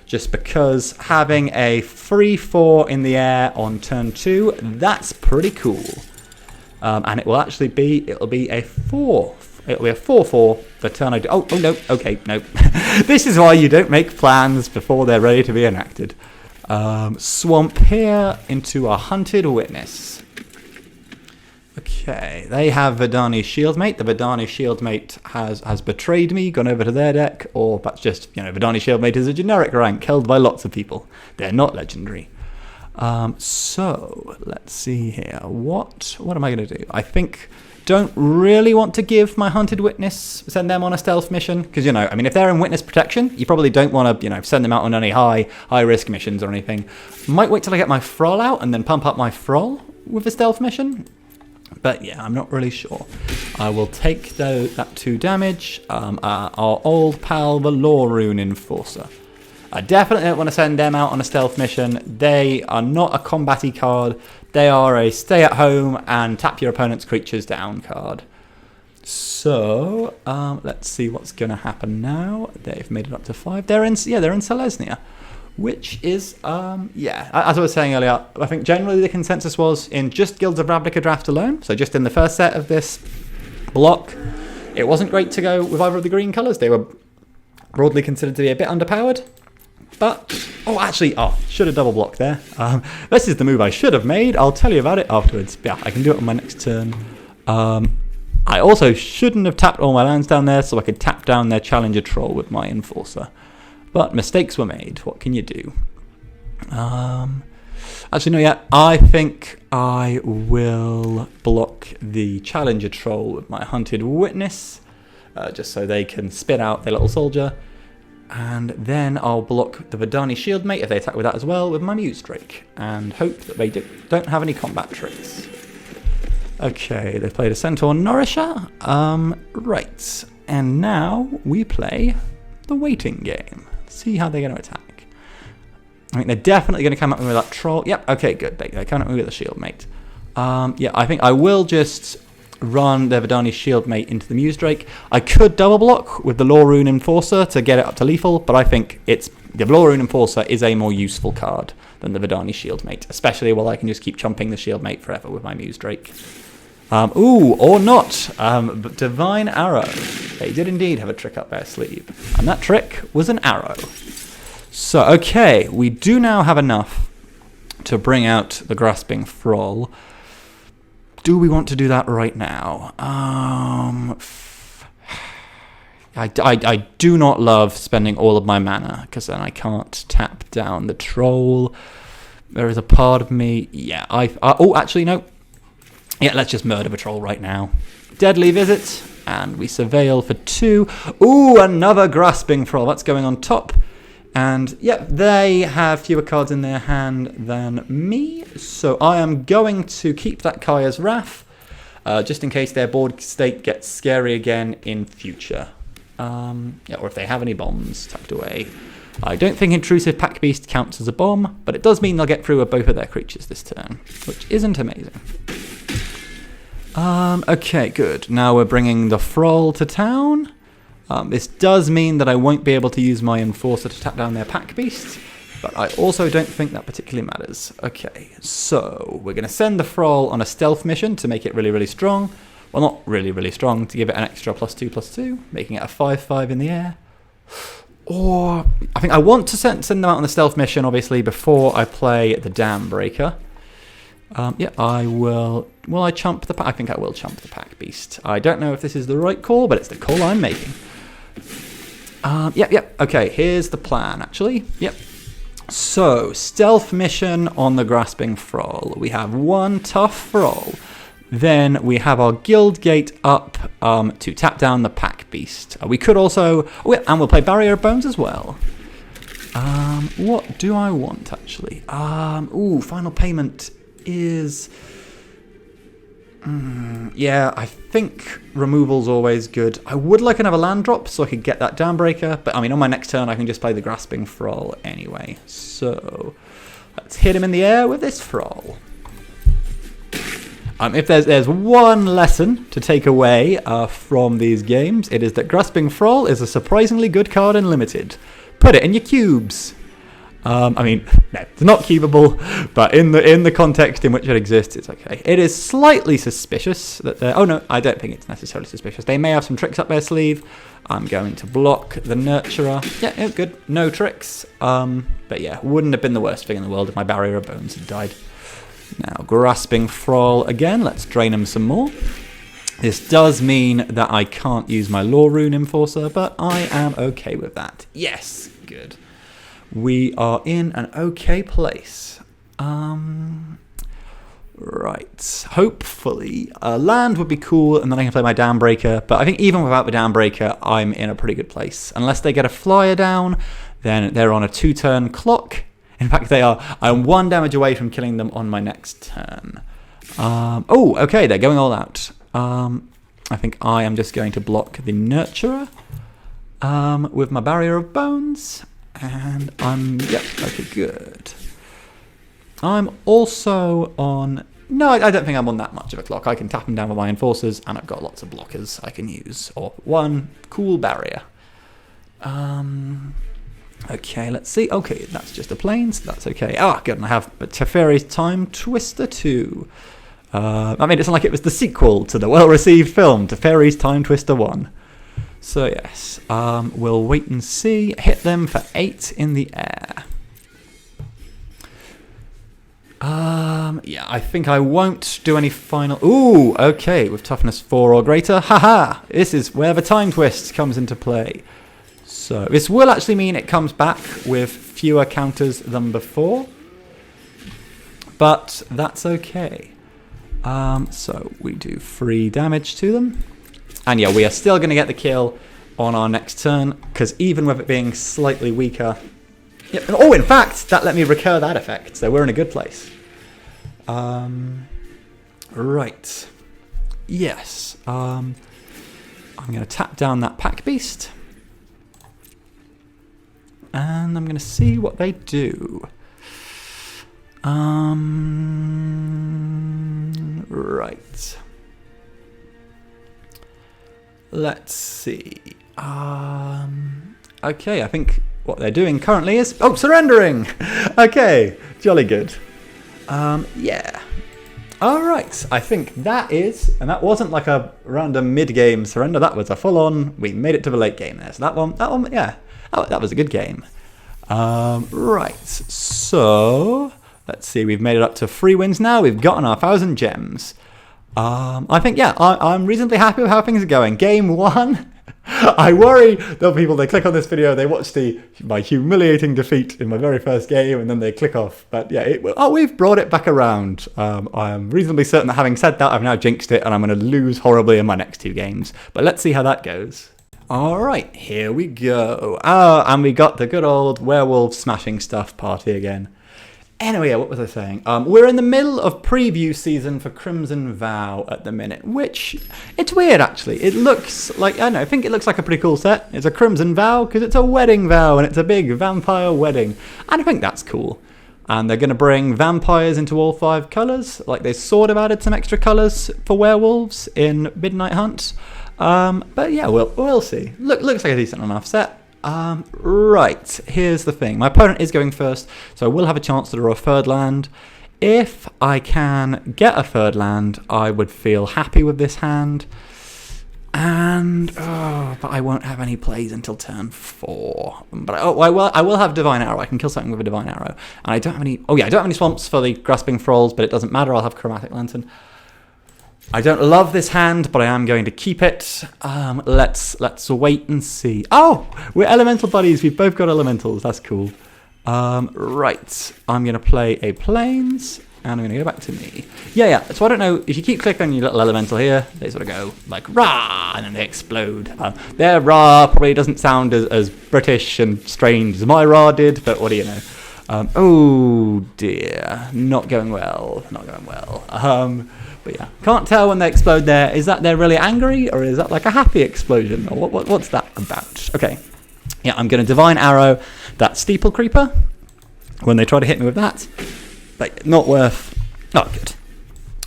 Just because having a 3-4 in the air on turn 2, that's pretty cool. And it will actually be... It'll be a 4... It'll be a 4-4 the turn I do... Oh, no, okay, no. This is why you don't make plans before they're ready to be enacted. Swamp here into a Hunted Witness. Okay, they have Vidani Shieldmate. The Vidani Shieldmate has betrayed me, gone over to their deck, or that's just, you know, Vidani Shieldmate is a generic rank held by lots of people. They're not legendary. So, let's see here. What am I going to do? I think... Don't really want to give my Hunted Witness, send them on a stealth mission, because, you know, I mean, if they're in witness protection, you probably don't want to, you know, send them out on any high risk missions or anything. Might wait till I get my Thrall out and then pump up my Thrall with a stealth mission. But yeah, I'm not really sure. I will take that 2 damage. Our old pal, the Law Rune Enforcer. I definitely don't want to send them out on a stealth mission. They are not a combat-y card. They are a stay at home and tap your opponent's creatures down card. So, let's see what's going to happen now. They've made it up to 5. They're in Selesnya, which is, as I was saying earlier, I think generally the consensus was in just Guilds of Ravnica draft alone, so just in the first set of this block, It wasn't great to go with either of the green colours. They were broadly considered to be a bit underpowered. But, should have double blocked there. This is the move I should have made. I'll tell you about it afterwards. Yeah, I can do it on my next turn. I also shouldn't have tapped all my lands down there so I could tap down their Challenger Troll with my Enforcer. But mistakes were made. What can you do? Actually, no, yeah. I think I will block the Challenger Troll with my Hunted Witness, just so they can spit out their little soldier. And then I'll block the Verdani Shieldmate if they attack with that as well with my Muse Drake, and hope that they don't have any combat tricks. Okay, they've played a Centaur Nourisher. Right, and now we play the waiting game. See how they're going to attack. I think they're definitely going to come at me with that Troll. Yep, okay, good. They're coming at me with a Shieldmate. Yeah, I think I will just run the Verdani Shieldmate into the Muse Drake. I could double block with the Law Rune Enforcer to get it up to lethal, but I think the Law Rune Enforcer is a more useful card than the Verdani Shieldmate, especially while I can just keep chumping the Shieldmate forever with my Muse Drake. Or not. But Divine Arrow. They did indeed have a trick up their sleeve, and that trick was an arrow. So, okay, we do now have enough to bring out the Grasping Thrall. Do we want to do that right now? I do not love spending all of my mana, because then I can't tap down the Troll. There is a part of me... Yeah, actually, no. Yeah, let's just murder the Troll right now. Deadly Visit, and we Surveil for 2. Ooh, another Grasping Thrall. That's going on top. And, yep, they have fewer cards in their hand than me, so I am going to keep that Kaya's Wrath, just in case their board state gets scary again in future. Yeah, or if they have any bombs tucked away. I don't think Intrusive Pack Beast counts as a bomb, but it does mean they'll get through with both of their creatures this turn, which isn't amazing. Okay, good. Now we're bringing the Thrall to town. This does mean that I won't be able to use my Enforcer to tap down their Pack Beast, but I also don't think that particularly matters. Okay, so we're going to send the Thrall on a stealth mission to make it really, really strong. Well, not really, really strong, to give it an extra +2/+2, making it a 5/5 in the air. Or, I think I want to send them out on the stealth mission, obviously, before I play the Dam Breaker. Yeah, I will... Will I chump the... I think I will chump the Pack Beast. I don't know if this is the right call, but it's the call I'm making. Yep. Okay, here's the plan, actually. Yep. So, stealth mission on the Grasping Thrall. We have one tough Thrall. Then we have our Guild Gate up to tap down the Pack Beast. We could also... Oh, yeah, and we'll play Barrier of Bones as well. What do I want, actually? Final Payment is... yeah, I think removal's always good. I would like another land drop so I could get that Downbreaker, but I mean, on my next turn I can just play the Grasping Thrall anyway. So, let's hit him in the air with this Thrall. If there's one lesson to take away from these games, it is that Grasping Thrall is a surprisingly good card in Limited. Put it in your cubes. I mean, no, it's not cubable, but in the context in which it exists, it's okay. It is slightly suspicious that they're... Oh, no, I don't think it's necessarily suspicious. They may have some tricks up their sleeve. I'm going to block the Nurturer. Yeah, good. No tricks. But yeah, wouldn't have been the worst thing in the world if my Barrier of Bones had died. Now, Grasping Thrall again. Let's drain him some more. This does mean that I can't use my Law Rune Enforcer, but I am okay with that. Yes, good. We are in an okay place. Right. Hopefully, land would be cool, and then I can play my Downbreaker. But I think even without the Downbreaker, I'm in a pretty good place. Unless they get a flyer down, then they're on a 2-turn clock. In fact, they are. I'm 1 damage away from killing them on my next turn. Okay, they're going all out. I think I am just going to block the Nurturer with my Barrier of Bones. And yep, okay, good. I'm also on... No, I don't think I'm on that much of a clock. I can tap them down with my Enforcers, and I've got lots of blockers I can use. Or one cool barrier. Okay, let's see. Okay, that's just a plane, so that's okay. Ah, good, and I have Teferi's Time Twister too. I mean, it's not like it was the sequel to the well-received film, To Fairies Time Twister 1. So yes, we'll wait and see. Hit them for 8 in the air. Yeah, I think I won't do any final... Ooh, okay, with toughness 4 or greater. Haha! This is where the time twist comes into play. So this will actually mean it comes back with fewer counters than before. But that's okay. So we do 3 damage to them. And yeah, we are still going to get the kill on our next turn, because even with it being slightly weaker... Yep. Oh, in fact, that let me recur that effect, so we're in a good place. Right. Yes. I'm going to tap down that pack beast. And I'm going to see what they do. Right. Let's see. Okay, I think what they're doing currently is... Oh, surrendering! Okay, jolly good. Yeah. Alright, I think that is... And that wasn't like a random mid-game surrender. That was a full-on... We made it to the late game there. So that one, yeah. That was a good game. Right, so... Let's see, we've made it up to 3 wins now. We've gotten our 1,000 gems. I think, yeah, I'm reasonably happy with how things are going. Game 1... I worry that people, they click on this video, they watch my humiliating defeat in my very first game, and then they click off. But yeah, we've brought it back around. I am reasonably certain that having said that, I've now jinxed it, and I'm going to lose horribly in my next 2 games. But let's see how that goes. Alright, here we go. And we got the good old werewolf smashing stuff party again. Anyway, what was I saying? We're in the middle of preview season for Crimson Vow at the minute, which, it's weird actually. It looks like, I don't know, I think it looks like a pretty cool set. It's a Crimson Vow because it's a wedding vow and it's a big vampire wedding. And I think that's cool. And they're going to bring vampires into all 5 colours, like they sort of added some extra colours for werewolves in Midnight Hunt. But yeah, we'll see. Looks like a decent enough set. Right, here's the thing. My opponent is going first, so I will have a chance to draw a 3rd land. If I can get a 3rd land, I would feel happy with this hand. And, but I won't have any plays until turn 4. But I will have Divine Arrow. I can kill something with a Divine Arrow. And I don't have any, I don't have any swamps for the Grasping Thralls, but it doesn't matter, I'll have Chromatic Lantern. I don't love this hand, but I am going to keep it. Let's wait and see. Oh, we're elemental buddies. We've both got elementals. That's cool. Right. I'm going to play a plains, and I'm going to go back to me. Yeah. So I don't know, if you keep clicking on your little elemental here, they sort of go like, rah, and then they explode. Their rah probably doesn't sound as British and strange as my rah did, but what do you know? Oh, dear. Not going well. But yeah, can't tell when they explode there. Is that they're really angry, or is that like a happy explosion? Or what's that about? Okay, yeah, I'm going to Divine Arrow that Steeple Creeper when they try to hit me with that. But not worth... Oh, good.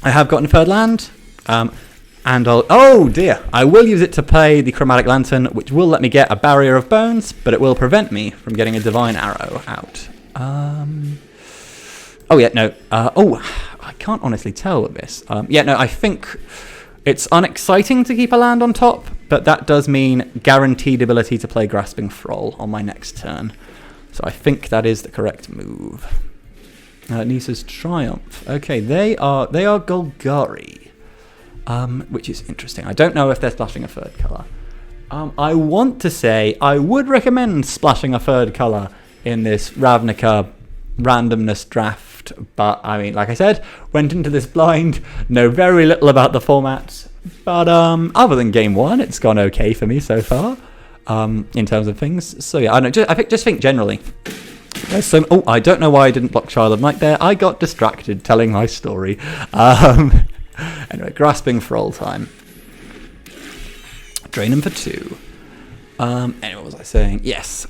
I have gotten a 3rd land, and I'll... Oh, dear. I will use it to play the Chromatic Lantern, which will let me get a Barrier of Bones, but it will prevent me from getting a Divine Arrow out. Oh, yeah, no. I can't honestly tell with this. Yeah, no, I think it's unexciting to keep a land on top, but that does mean guaranteed ability to play Grasping Thrall on my next turn. So I think that is the correct move. Nisa's Triumph. Okay, they are Golgari, which is interesting. I don't know if they're splashing a 3rd colour. I want to say I would recommend splashing a 3rd colour in this Ravnica randomness draft, but I mean, like I said, went into this blind, know very little about the format, but other than game 1, it's gone okay for me so far, in terms of things. So yeah, I don't know, I think generally. Oh, I don't know why I didn't block Child of Night there. I got distracted telling my story. Anyway, Grasping Thrall time. Drain them for 2. Anyway, what was I saying? Yes.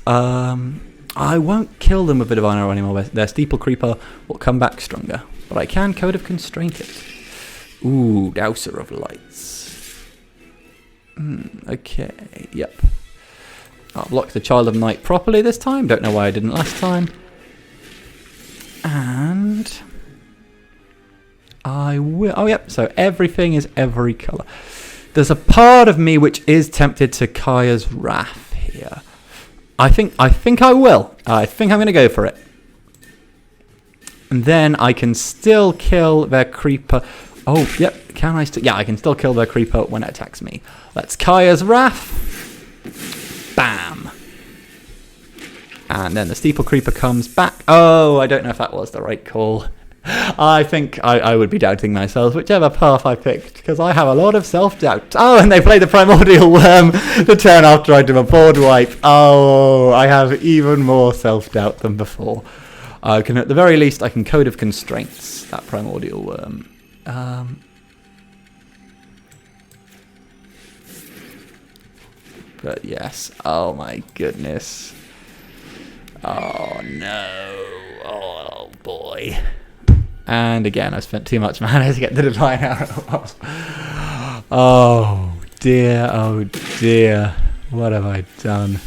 I won't kill them with a Divine Arrow anymore. Their Steeple Creeper will come back stronger. But I can Code of Constraint it. Ooh, Douser of Lights. Okay, yep. I'll block the Child of Night properly this time. Don't know why I didn't last time. And I I will. Oh, yep. So everything is every colour. There's a part of me which is tempted to Kaya's Wrath here. I think I will. I think I'm going to go for it. And then I can still kill their creeper. Oh, yep. Can I still? Yeah, I can still kill their creeper when it attacks me. That's Kaya's Wrath. Bam. And then the steeple creeper comes back. Oh, I don't know if that was the right call. I think I would be doubting myself, whichever path I picked, because I have a lot of self-doubt. Oh, and they play the Primordial Worm the turn after I do a board wipe. Oh, I have even more self-doubt than before. I can, at the very least, I can Code of Constraints that Primordial Worm. But yes, oh my goodness. Oh no, oh boy. And again, I spent too much mana to get the Divine Arrow. Oh dear, what have I done?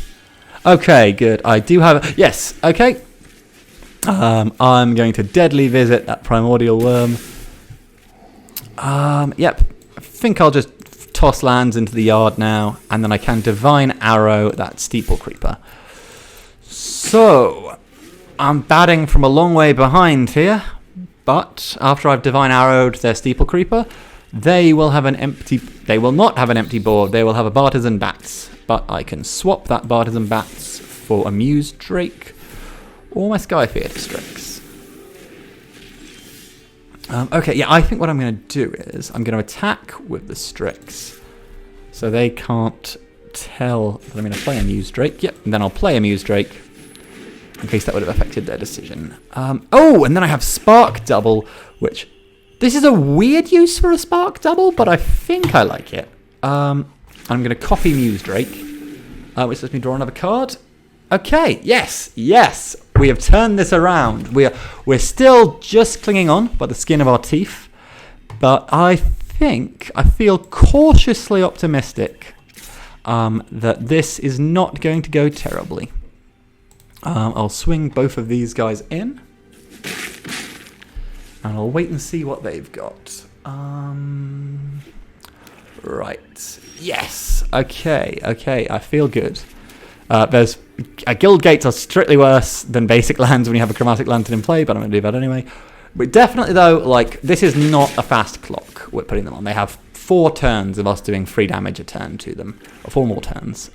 Okay, good, I do have, yes, okay. I'm going to Deadly Visit that Primordial Worm. Yep, I think I'll just toss lands into the yard now, and then I can Divine Arrow that Steeple Creeper. So, I'm batting from a long way behind here, but after I've Divine Arrowed their Steeple Creeper, they will not have an empty board, they will have a Bartizan Bats, but I can swap that Bartizan Bats for a Muse Drake, or my Sky Theatre Strix. Okay, yeah, I think what I'm going to do is I'm going to attack with the Strix, so they can't tell that I'm going to play a Muse Drake. Yep, and then I'll play a Muse Drake, in case that would have affected their decision. Oh, and then I have Spark Double, which, this is a weird use for a Spark Double, but I think I like it. I'm going to copy Muse Drake, which lets me draw another card. Okay, yes, we have turned this around. We're still just clinging on by the skin of our teeth, but I feel cautiously optimistic that this is not going to go terribly. I'll swing both of these guys in, and I'll wait and see what they've got. Right, yes, okay, I feel good. There's Guild Gates are strictly worse than basic lands when you have a Chromatic Lantern in play, but I'm going to do that anyway. But definitely, though, like, this is not a fast clock we're putting them on. They have 4 turns of us doing 3 damage a turn to them, or 4 more turns.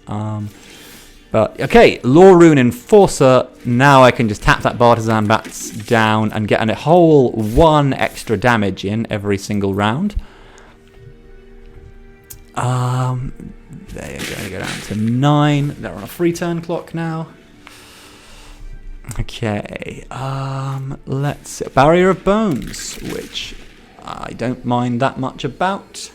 But, okay, Law Rune Enforcer. Now I can just tap that Bartizan Bats down and get a whole 1 extra damage in every single round. They are going to go down to 9. They're on a 3-turn clock now. Okay, let's see. Barrier of Bones, which I don't mind that much about,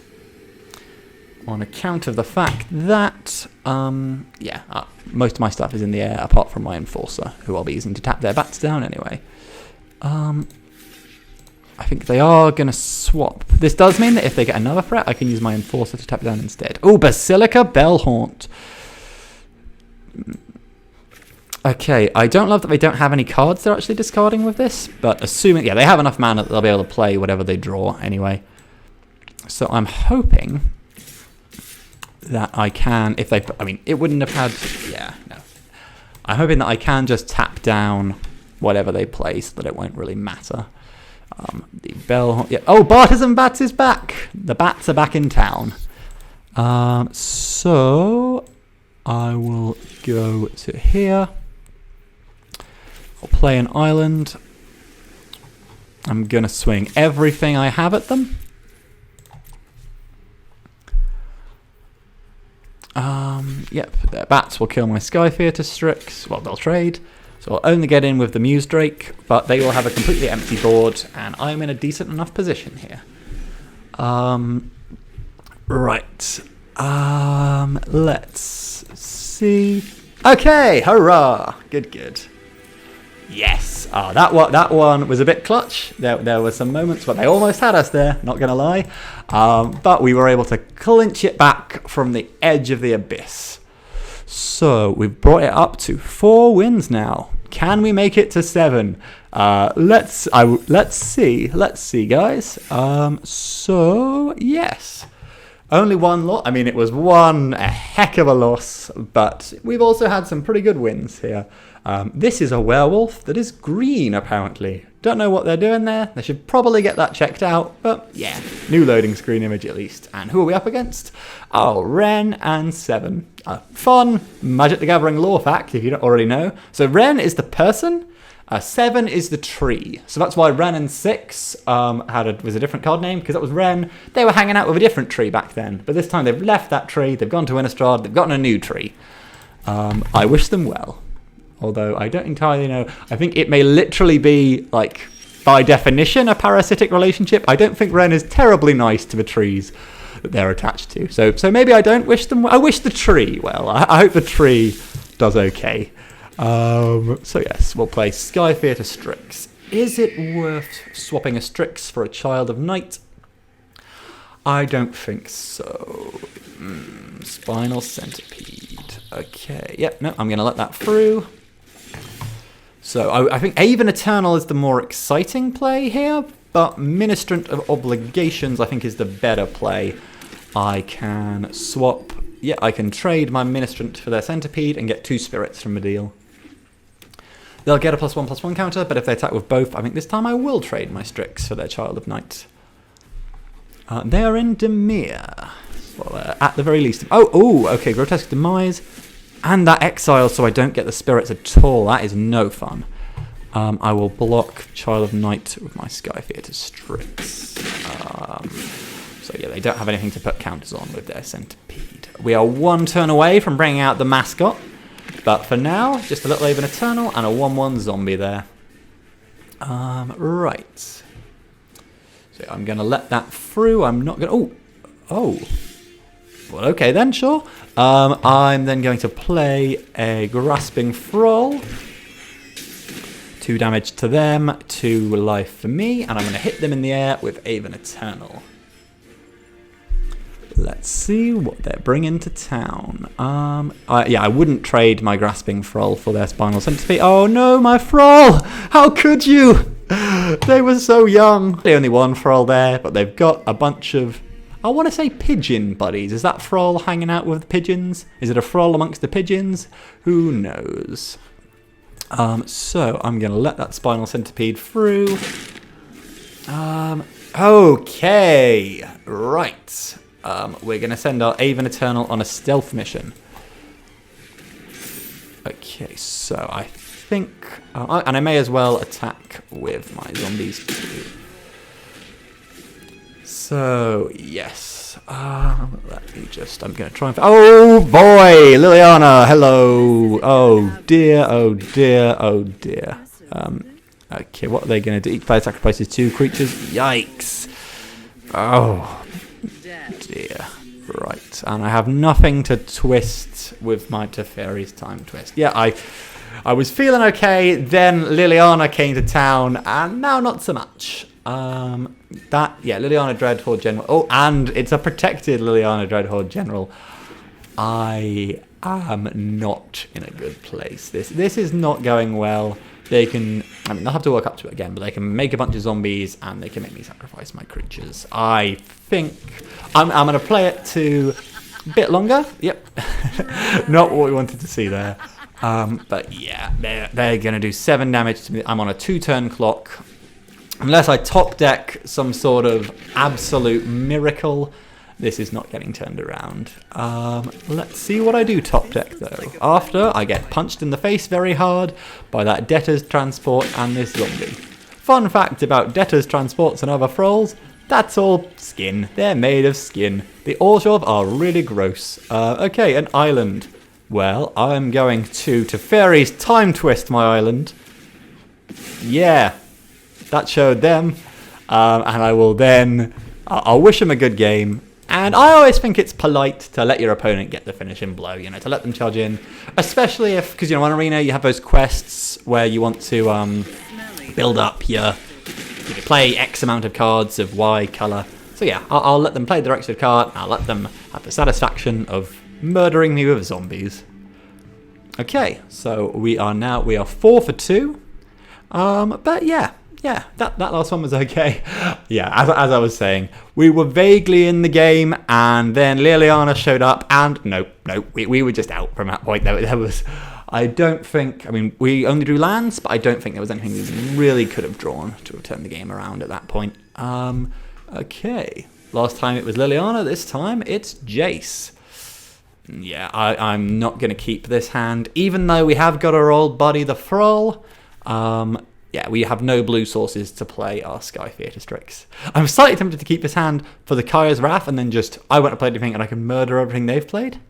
on account of the fact that, most of my stuff is in the air, apart from my Enforcer, who I'll be using to tap their bats down anyway. I think they are going to swap. This does mean that if they get another threat, I can use my Enforcer to tap down instead. Oh, Basilica Bellhaunt. Okay, I don't love that they don't have any cards they're actually discarding with this, but assuming, yeah, they have enough mana that they'll be able to play whatever they draw anyway. So I'm hoping that I can, if they, I mean, it wouldn't have had, yeah, no. I'm hoping that I can just tap down whatever they play so that it won't really matter. The bell, yeah. Oh, Bartizan Bats is back. The bats are back in town. So I will go to here. I'll play an island. I'm gonna swing everything I have at them. Yep, their bats will kill my Sky Theatre Strix. Well, they'll trade. So I'll only get in with the Muse Drake, but they will have a completely empty board, and I'm in a decent enough position here. Right. Let's see. Okay, hurrah! Good. Yes. That one was a bit clutch. There were some moments where they almost had us there, not gonna lie. But we were able to clinch it back from the edge of the abyss. So we've brought it up to 4 wins now. Can we make it to 7? Let's see, guys. So yes, only one loss. I mean, it was a heck of a loss, but we've also had some pretty good wins here. This is a werewolf that is green, apparently. Don't know what they're doing there. They should probably get that checked out, but yeah, new loading screen image at least. And who are we up against? Oh, Ren and 7. Fun Magic the Gathering lore fact, if you don't already know. So Ren is the person, 7 is the tree. So that's why Ren and 6 was a different card name, because that was Ren. They were hanging out with a different tree back then, but this time they've left that tree, they've gone to Innistrad, they've gotten a new tree. I wish them well. Although I don't entirely know. I think it may literally be, like, by definition, a parasitic relationship. I don't think Ren is terribly nice to the trees that they're attached to. So maybe I don't wish them well. I wish the tree well. I hope the tree does okay. So yes, we'll play Sky Theatre Strix. Is it worth swapping a Strix for a Child of Night? I don't think so. Spinal Centipede. Okay, yep, no, I'm going to let that through. So I think Aven Eternal is the more exciting play here, but Ministrant of Obligations I think is the better play. I can swap, yeah, I can trade my Ministrant for their Centipede and get 2 spirits from the deal. They'll get a +1/+1 counter, but if they attack with both, I think this time I will trade my Strix for their Child of Night. They are in Dimir. Well, at the very least. Oh, okay, Grotesque Demise. And that exile, so I don't get the spirits at all. That is no fun. I will block Child of Night with my Sky Theatre Strix. So yeah, they don't have anything to put counters on with their Centipede. We are 1 turn away from bringing out the mascot. But for now, just a little Aven Eternal and a 1/1 zombie there. Right. So I'm going to let that through. I'm not going to... Oh. Well, okay then, sure. I'm then going to play a Grasping Thrall. 2 damage to them, 2 life for me, and I'm going to hit them in the air with Aven Eternal. Let's see what they're bringing to town. Yeah, I wouldn't trade my Grasping Thrall for their Spinal Centipede. Oh no, my Thrall! How could you? They were so young. They only 1 Thrall there, but they've got a bunch of... I want to say pigeon buddies. Is that Thrall hanging out with the pigeons? Is it a Thrall amongst the pigeons? Who knows? So I'm going to let that Spinal Centipede through. Okay. Right. We're going to send our Aven Eternal on a stealth mission. Okay, so I think... and I may as well attack with my zombies too. So, yes. Let me just... I'm going to try and... Oh, boy! Liliana, hello! Oh, dear, oh, dear, oh, dear. Okay, what are they going to do? Each player sacrifices 2 creatures. Yikes! Oh, dear. Right, and I have nothing to twist with my Teferi's Time Twist. Yeah, I was feeling okay, then Liliana came to town, and now not so much. Liliana Dreadhorde General. Oh, and it's a protected Liliana Dreadhorde General. I am not in a good place. This is not going well. They can, they'll have to work up to it again, but they can make a bunch of zombies and they can make me sacrifice my creatures. I think I'm going to play it to a bit longer. Yep. Not what we wanted to see there. But yeah, they're going to do 7 damage to me. I'm on a 2-turn clock. Unless I top deck some sort of absolute miracle, this is not getting turned around. Let's see what I do top deck though. After I get punched in the face very hard by that Debtor's Transport and this zombie. Fun fact about Debtor's Transports and other thralls, that's all skin. They're made of skin. The Orzhov are really gross. Okay, an island. Well, I'm going to Teferi's Time Twist my island. Yeah. That showed them, and I will then, I'll wish them a good game, and I always think it's polite to let your opponent get the finishing blow, to let them charge in, especially if, because, on Arena you have those quests where you want to build up your, play X amount of cards of Y colour, so yeah, I'll let them play the directed card, and I'll let them have the satisfaction of murdering me with zombies. Okay, so we are 4 for 2. But yeah, that last one was okay. Yeah, as I was saying, we were vaguely in the game, and then Liliana showed up, and nope, we were just out from that point. There was, I don't think, I mean, we only drew lands, but I don't think there was anything we really could have drawn to have turned the game around at that point. Okay, last time it was Liliana, this time it's Jace. Yeah, I'm not going to keep this hand, even though we have got our old buddy, the Thrall. Yeah, we have no blue sources to play our Sky Theatre Strix. I'm slightly tempted to keep this hand for the Kaya's Wrath, and then just, I won't have played anything, and I can murder everything they've played.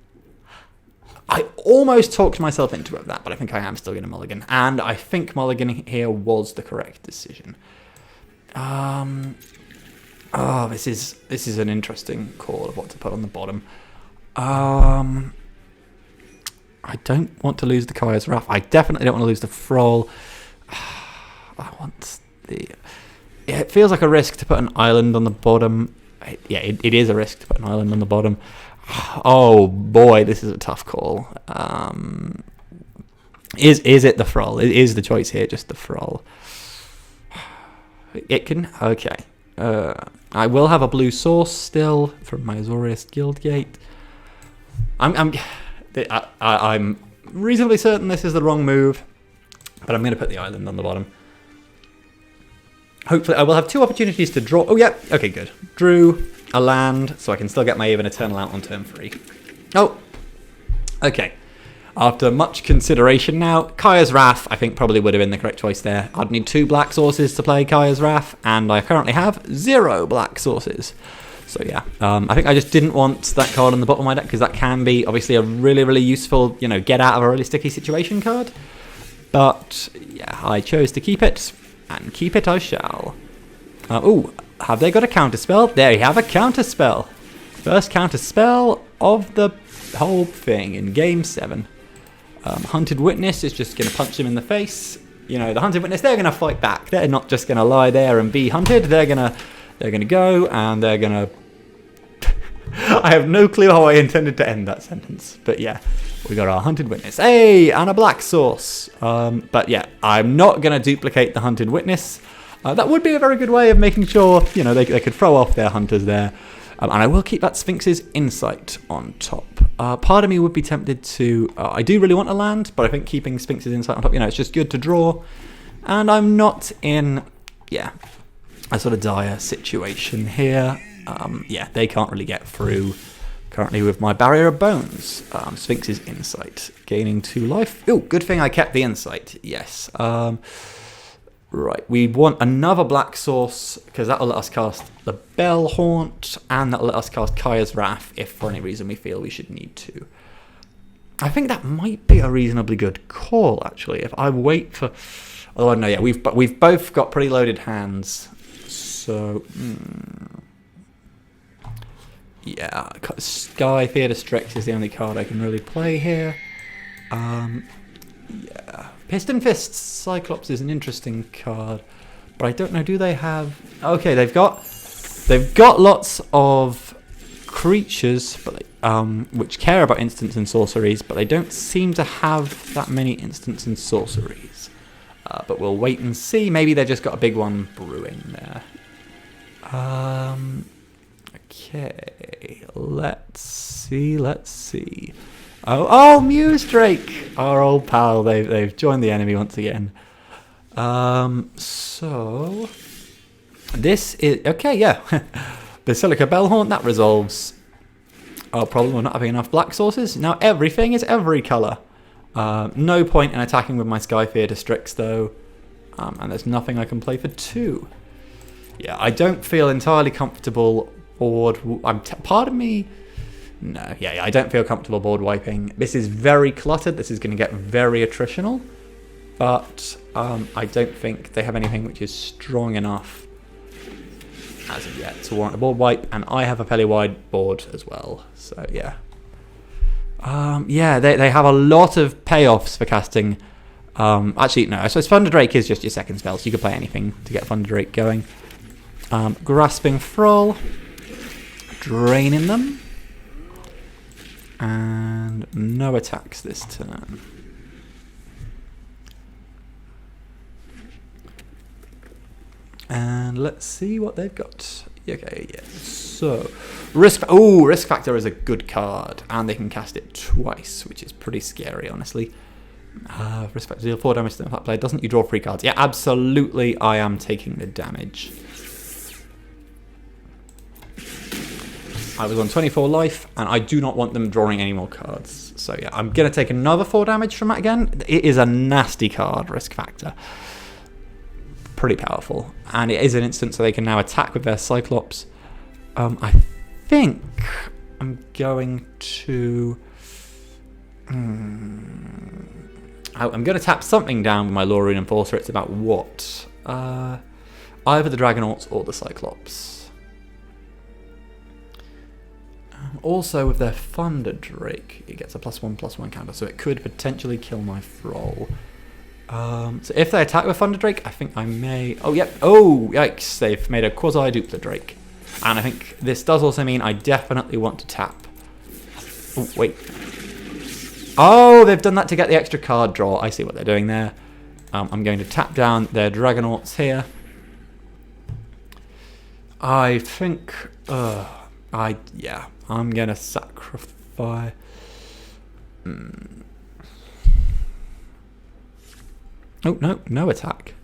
I almost talked myself into it that, but I think I am still going to mulligan. And I think mulligan here was the correct decision. Oh, this is an interesting call of what to put on the bottom. I don't want to lose the Kaya's Wrath. I definitely don't want to lose the Thrall. I want the... Yeah, it feels like a risk to put an island on the bottom. Yeah, it is a risk to put an island on the bottom. Oh boy, this is a tough call. Is it the Thrall? Is the choice here just the Thrall? It can... Okay. I will have a blue source still from my Azorius Guildgate. I'm reasonably certain this is the wrong move, but I'm going to put the island on the bottom. Hopefully, I will have 2 opportunities to draw. Oh, yeah. Okay, good. Drew a land, so I can still get my Even Eternal out on turn 3. Oh, okay. After much consideration now, Kaya's Wrath, I think, probably would have been the correct choice there. I'd need 2 black sources to play Kaya's Wrath, and I currently have 0 black sources. So yeah, I think I just didn't want that card on the bottom of my deck, because that can be, obviously, a really, really useful, you know, get out of a really sticky situation card. But, yeah, I chose to keep it, and keep it I shall. Oh, have they got a counterspell? There you have a counterspell. First counterspell of the whole thing in Game 7. Hunted Witness is just going to punch him in the face. You know, the Hunted Witness, they're going to fight back. They're not just going to lie there and be hunted. They're going to go, and they're going to... I have no clue how I intended to end that sentence. But yeah, we got our Hunted Witness. Hey, and a black source. But yeah, I'm not going to duplicate the Hunted Witness. That would be a very good way of making sure, you know, they could throw off their hunters there. And I will keep that Sphinx's Insight on top. Part of me would be tempted to... I do really want a land, but I think keeping Sphinx's Insight on top, you know, it's just good to draw. And I'm not in, yeah, a sort of dire situation here. Yeah, they can't really get through currently with my Barrier of Bones. Sphinx's Insight, gaining 2 life. Oh, good thing I kept the Insight, yes. Right, we want another black source, because that will let us cast the Bell Haunt, and that will let us cast Kaya's Wrath if for any reason we feel we should need to. I think that might be a reasonably good call, actually, if I wait for... Oh, no, yeah, we've both got pretty loaded hands, so... Yeah, Sky Theatre Strix is the only card I can really play here. Yeah... Piston Fist Cyclops is an interesting card, but I don't know, do they have... Okay, they've got lots of creatures, but which care about instants and sorceries, but they don't seem to have that many instants and sorceries. But we'll wait and see. Maybe they've just got a big one brewing there. Okay, let's see. Oh, Muse Drake, our old pal. They've joined the enemy once again. So this is okay. Yeah, Basilica Bellhaunt, that resolves our problem of not having enough black sources. Now everything is every color. No point in attacking with my Sky Theatre Strix though, and there's nothing I can play for 2. Yeah, I don't feel entirely comfortable board. Part of me. No, yeah, I don't feel comfortable board wiping. This is very cluttered. This is going to get very attritional. But I don't think they have anything which is strong enough as of yet to warrant a board wipe. And I have a fairly wide board as well. So, yeah. Yeah, they have a lot of payoffs for casting. Actually, no, I suppose Thunder Drake is just your second spell. So you could play anything to get Thunder Drake going. Grasping Thrall. Draining them. And no attacks this turn. And let's see what they've got. Okay, yeah. So, Risk Factor is a good card, and they can cast it twice, which is pretty scary, honestly. Risk Factor, deal 4 damage to the impact player. Doesn't you draw 3 cards? Yeah, absolutely, I am taking the damage. I was on 24 life, and I do not want them drawing any more cards. So yeah, I'm going to take another 4 damage from that again. It is a nasty card, Risk Factor. Pretty powerful. And it is an instant, so they can now attack with their Cyclops. I think I'm going to... I'm going to tap something down with my Law-Rune Enforcer. It's about what? Either the Dragonauts or the Cyclops. Also, with their Thunder Drake, it gets a +1/+1 counter, so it could potentially kill my Thrall. So if they attack with Thunder Drake, I think I may... Oh, yep. Oh, yikes. They've made a Quasi-Dupla Drake. And I think this does also mean I definitely want to tap. Oh, wait. Oh, they've done that to get the extra card draw. I see what they're doing there. I'm going to tap down their Dragonauts here. I think... yeah. I'm going to sacrifice... Oh, no attack.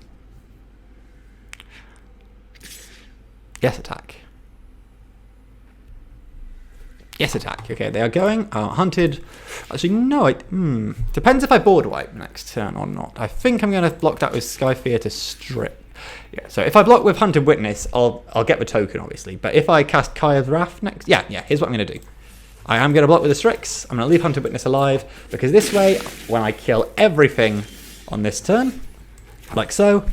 Yes, attack. Yes, attack. Okay, they are going. Hunted. Actually, no. Depends if I board wipe next turn or not. I think I'm going to block that with Skyfear to strip. Yeah, so if I block with Hunted Witness, I'll get the token, obviously. But if I cast Kaya's Wrath next... Yeah, here's what I'm going to do. I am going to block with the Strix. I'm going to leave Hunted Witness alive, because this way, when I kill everything on this turn, like so,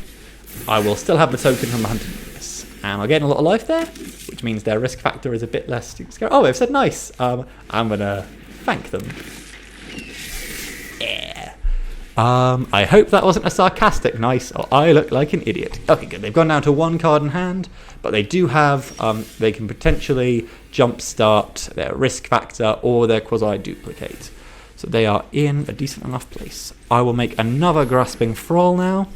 I will still have the token from the Hunted Witness. And I'll gain a lot of life there, which means their risk factor is a bit less scary. Oh, they've said nice. I'm going to thank them. Yeah. I hope that wasn't a sarcastic nice, or I look like an idiot. Okay, good. They've gone down to 1 card in hand, but they do have, they can potentially jumpstart their risk factor or their quasi-duplicate. So they are in a decent enough place. I will make another Grasping Thrall now.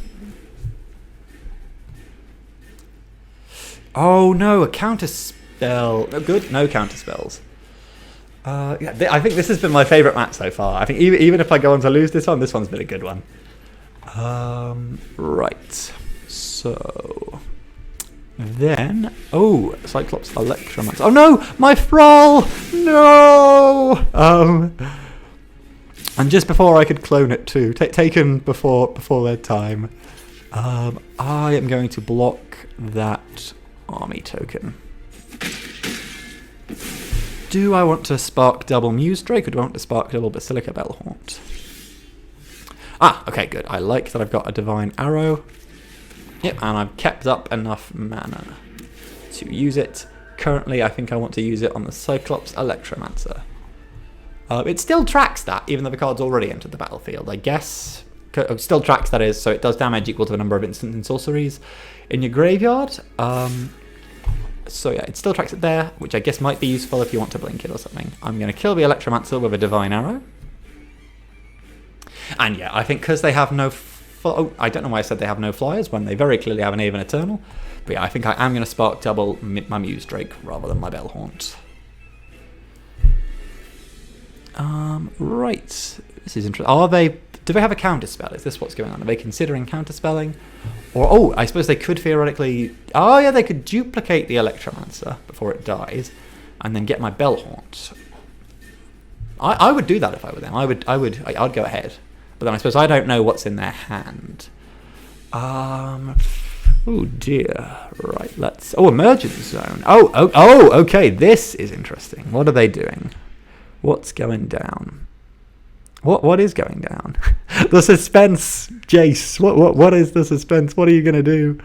Oh no, a counter spell. Oh, good, no counter spells. Yeah, I think this has been my favourite match so far. I think even if I go on to lose this one's been a good one. Right. So then, oh, Cyclops Electromancer. Oh no, my Thrall! No. And just before I could clone it too, taken before their time. I am going to block that army token. Do I want to spark double Muse Drake, or do I want to spark double Basilica Bellhaunt? Ah, okay, good. I like that I've got a Divine Arrow. Yep, and I've kept up enough mana to use it. Currently, I think I want to use it on the Cyclops Electromancer. It still tracks that, even though the card's already entered the battlefield, I guess. It still tracks, that is, so it does damage equal to the number of instant and sorceries in your graveyard. So yeah, it still tracks it there, which I guess might be useful if you want to blink it or something. I'm going to kill the Electromancer with a Divine Arrow. And yeah, I think because they have no... Oh, I don't know why I said they have no flyers when they very clearly have an Aven Eternal. But yeah, I think I am going to spark double my Muse Drake rather than my Bellhaunt. Right. This is interesting. Do they have a counterspell? Is this what's going on? Are they considering counterspelling? Or, oh, I suppose they could theoretically... Oh, yeah, they could duplicate the Electromancer before it dies and then get my Bellhaunt. I would do that if I were them. I'd go ahead. But then I suppose I don't know what's in their hand. Oh, dear. Right, let's... Oh, Emergence Zone. Oh, okay, this is interesting. What are they doing? What's going down? What is going down? The suspense, Jace. What is the suspense? What are you going to do?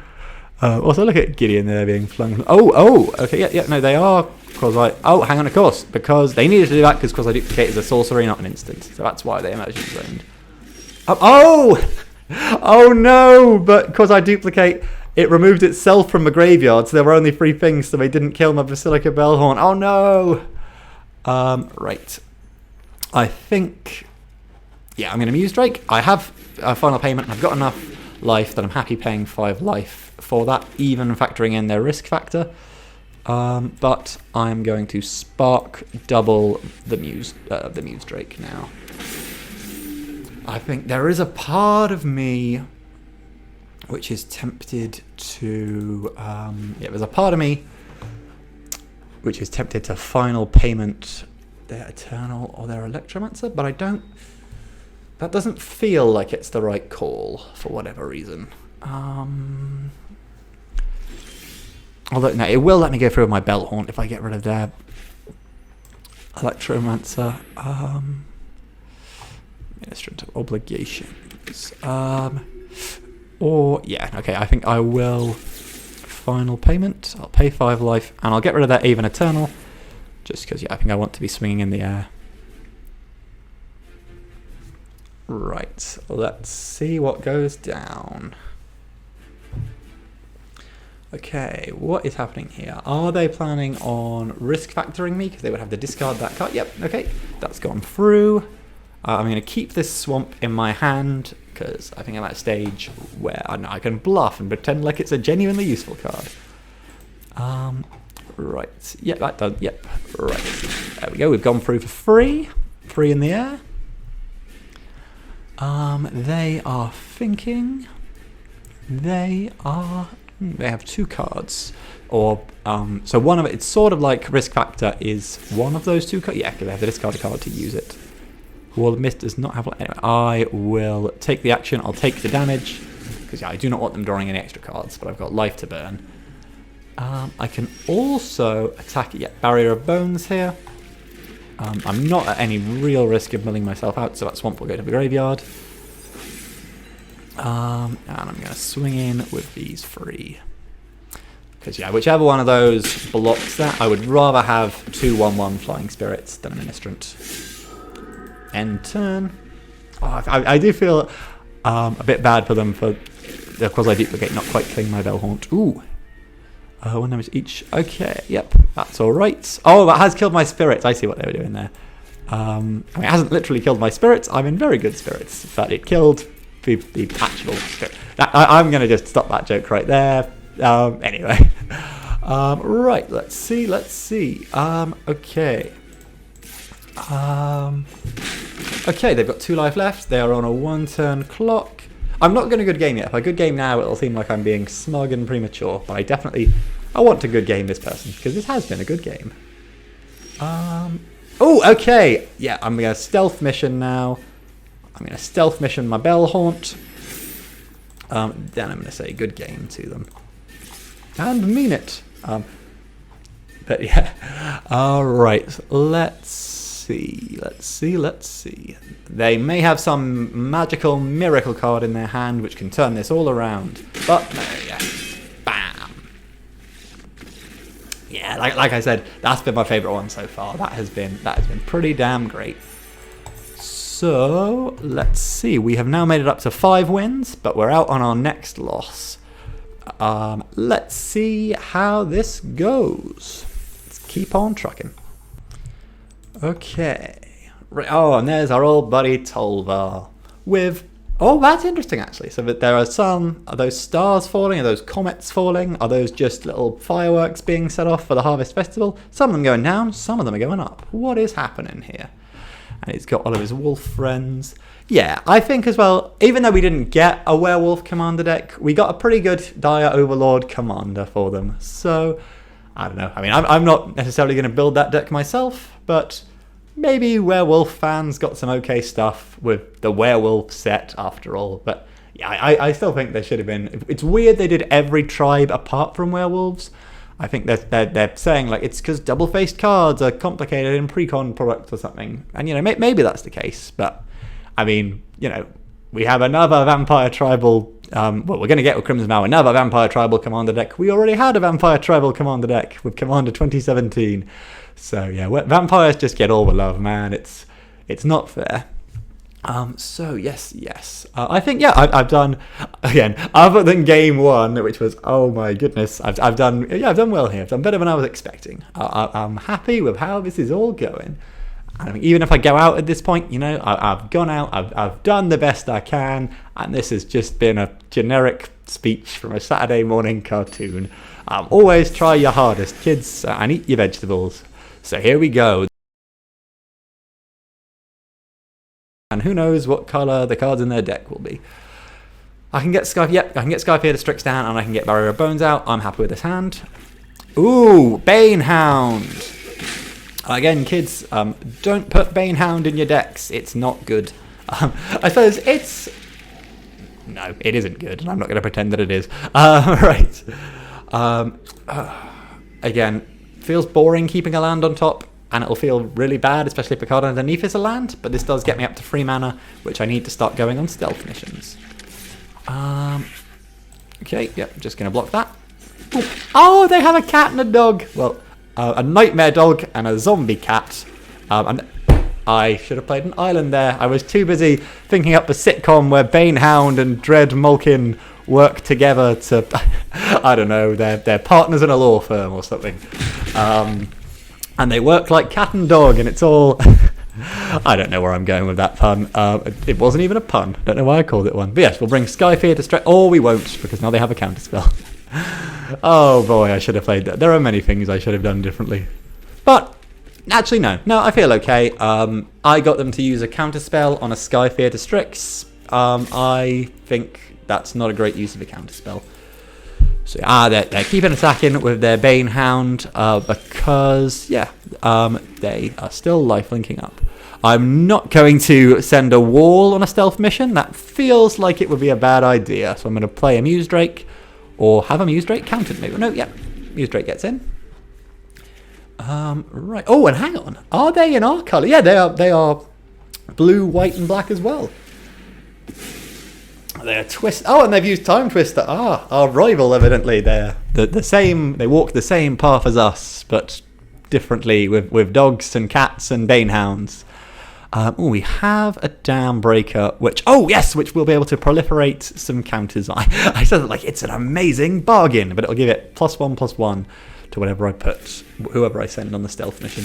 Also, look at Gideon there being flung. Oh, okay, yeah, no, they are quasi... Oh, hang on, of course, because they needed to do that because quasi-duplicate is a sorcery, not an instant. So that's why they emergence zoned. Oh no, but quasi-duplicate, it removed itself from the graveyard, so there were only 3 things, so they didn't kill my Basilica Bellhaunt. Oh no! Right. I think... Yeah, I'm going to Muse Drake. I have a final payment, and I've got enough life that I'm happy paying 5 life for that, even factoring in their risk factor. But I'm going to spark double the Muse Drake now. I think there is a part of me which is tempted to... there's a part of me which is tempted to final payment their Eternal or their Electromancer, but I don't... That doesn't feel like it's the right call, for whatever reason. Although, no, it will let me go through with my Bellhaunt if I get rid of their Electromancer. Ministrant of Obligations. Or, yeah, okay, I think I will final payment. I'll pay 5 life, and I'll get rid of that Even Eternal, just because, yeah, I think I want to be swinging in the air. Right, let's see what goes down. Okay, what is happening here? Are they planning on risk factoring me? Because they would have to discard that card. Yep, okay, that's gone through. I'm going to keep this swamp in my hand, because I think I'm at a stage where I don't know, I can bluff and pretend like it's a genuinely useful card. Right, yep, that does, yep, right. There we go, we've gone through for free. Free in the air. They are thinking. They have 2 cards. Or, so one of it, it's sort of like risk factor is one of those 2 cards. Yeah, because they have to discard a card to use it. Wall of Mist does not have... Anyway, I will take the action. I'll take the damage. Because, yeah, I do not want them drawing any extra cards, but I've got life to burn. I can also attack... Yeah, Barrier of Bones here. I'm not at any real risk of milling myself out, so that swamp will go to the graveyard. And I'm going to swing in with these 3. Because, yeah, whichever one of those blocks that, I would rather have 2 1/1 Flying Spirits than a Ministrant. End turn. Oh, I do feel a bit bad for them for the Quasi-Duplicate not quite killing my Bellhaunt. Ooh. 1 damage each. Okay, yep, that's alright. Oh, that has killed my spirits. I see what they were doing there. I mean, it hasn't literally killed my spirits. I'm in very good spirits, but it killed the actual spirit. I'm going to just stop that joke right there. Anyway. Right, let's see. Okay. Okay, they've got 2 life left. They are on a 1-turn clock. I'm not going to good game yet. If I good game now, it'll seem like I'm being smug and premature. But I want to good game this person, because this has been a good game. Oh, okay. Yeah, I'm going to stealth mission now. I'm going to stealth mission my Bellhaunt. Then I'm going to say good game to them. And mean it. But yeah. Alright, let's see. They may have some magical miracle card in their hand which can turn this all around. But no, yeah. Bam. Yeah, like I said, that's been my favourite one so far. That has been pretty damn great. So let's see. We have now made it up to 5 wins, but we're out on our next loss. Let's see how this goes. Let's keep on trucking. Okay. Right. Oh, and there's our old buddy Tolvar with... Oh, that's interesting, actually. So that there are are those stars falling? Are those comets falling? Are those just little fireworks being set off for the Harvest Festival? Some of them going down, some of them are going up. What is happening here? And he's got all of his wolf friends. Yeah, I think as well, even though we didn't get a werewolf commander deck, we got a pretty good Dire Overlord commander for them. So, I don't know. I mean, I'm not necessarily going to build that deck myself, but maybe werewolf fans got some okay stuff with the werewolf set after all. But yeah, I still think there should have been... It's weird they did every tribe apart from werewolves. I think they're saying like it's because double-faced cards are complicated in pre-con products or something. And, you know, maybe that's the case, but... I mean, you know, we have another Vampire Tribal, well, we're going to get with Crimson Vow another Vampire Tribal Commander deck. We already had a Vampire Tribal Commander deck with Commander 2017. So, yeah, vampires just get all the love, man. It's not fair. So, yes. I think, yeah, I've done, again, other than game 1, which was, oh my goodness, I've done well here. I've done better than I was expecting. I'm happy with how this is all going. I mean, even if I go out at this point, you know, I've gone out, I've done the best I can, and this has just been a generic speech from a Saturday morning cartoon. Always try your hardest, kids, and eat your vegetables. So here we go. And who knows what colour the cards in their deck will be. I can get Sky. Yep, I can get Skyfear to Strix down, and I can get Barrier of Bones out. I'm happy with this hand. Ooh, Banehound. Again, kids, don't put Banehound in your decks. It's not good. I suppose it's... No, it isn't good, and I'm not going to pretend that it is. Right. Again, feels boring keeping a land on top, and it'll feel really bad, especially if a card underneath is a land, but this does get me up to 3 mana, which I need to start going on stealth missions. Okay, yep, just going to block that. Ooh. Oh, they have a cat and a dog. Well, a nightmare dog and a zombie cat. And I should have played an island there. I was too busy thinking up a sitcom where Banehound and Dread Mulkin work together to, I don't know, they're partners in a law firm or something. And they work like cat and dog, and it's all... I don't know where I'm going with that pun. It wasn't even a pun. Don't know why I called it one. But yes, we'll bring Skyfear to Strix. Oh, we won't, because now they have a counterspell. Oh boy, I should have played that. There are many things I should have done differently. But, actually no. No, I feel okay. I got them to use a counterspell on a Skyfear to Strix. I think that's not a great use of a counterspell. So they're keeping attacking with their Banehound because, yeah, they are still lifelinking up. I'm not going to send a wall on a stealth mission. That feels like it would be a bad idea. So I'm going to play a Muse Drake, or have a Muse Drake countered maybe. No, yeah, Muse Drake gets in. Right. Oh, and hang on. Are they in our colour? Yeah, they are blue, white, and black as well. They're twist. Oh, and they've used Time Twister. Our rival, evidently. They're the same. They walk the same path as us, but differently with dogs and cats and Banehounds. We have a Dam Breaker, which which will be able to proliferate some counters. I said it like it's an amazing bargain, but it'll give it +1/+1 to whatever I put, whoever I send on the stealth mission.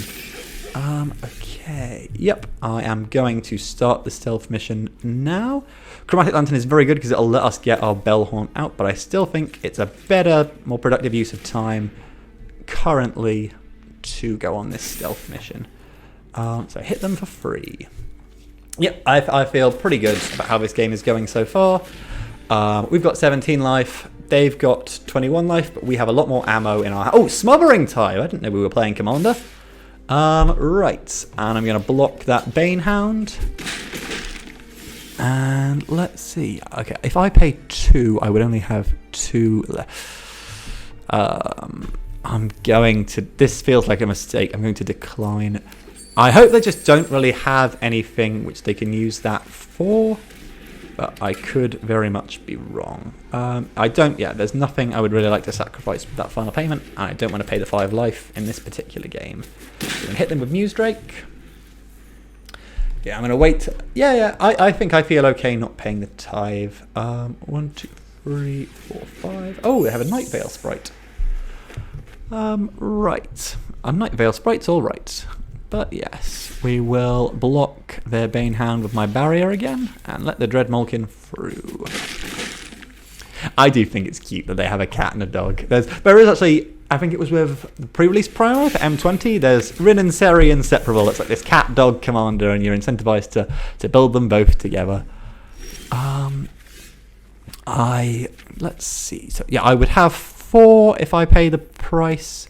Okay. Yep, I am going to start the stealth mission now. Chromatic Lantern is very good because it'll let us get our Bellhorn out, but I still think it's a better, more productive use of time currently to go on this stealth mission. So hit them for free. Yep, I feel pretty good about how this game is going so far. We've got 17 life. They've got 21 life, but we have a lot more ammo in our... Oh, Smothering Tide! I didn't know we were playing Commander. Right, and I'm going to block that Banehound. And let's see. Okay, if I pay 2, I would only have 2 left. I'm going to... This feels like a mistake. I'm going to decline. I hope they just don't really have anything which they can use that for. But I could very much be wrong. There's nothing I would really like to sacrifice with that final payment. And I don't want to pay the 5 life in this particular game. So I'm going to hit them with Muse Drake. Yeah, I'm going to wait. I think I feel okay not paying the tithe. 1, 2, 3, 4, 5. Oh, they have a Night Veil Sprite. Right. A Night Veil Sprite's alright. But yes, we will block their Banehound with my barrier again and let the Dread Mulkin through. I do think it's cute that they have a cat and a dog. There is actually, I think it was with the pre-release primer for M20, there's Rin and Seri Inseparable. It's like this cat-dog commander and you're incentivized to build them both together. Let's see. So yeah, I would have 4 if I pay the price,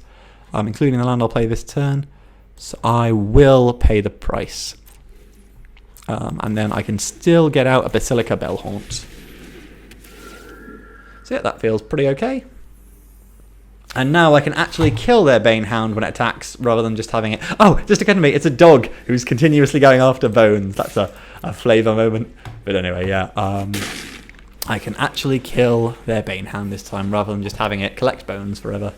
including the land I'll play this turn. So I will pay the price. And then I can still get out a Basilica Bellhaunt. So yeah, that feels pretty okay. And now I can actually kill their Banehound when it attacks, rather than just having it... Oh, just occurred to me, it's a dog who's continuously going after bones. That's a flavour moment. But anyway, yeah. I can actually kill their Banehound this time, rather than just having it collect bones forever.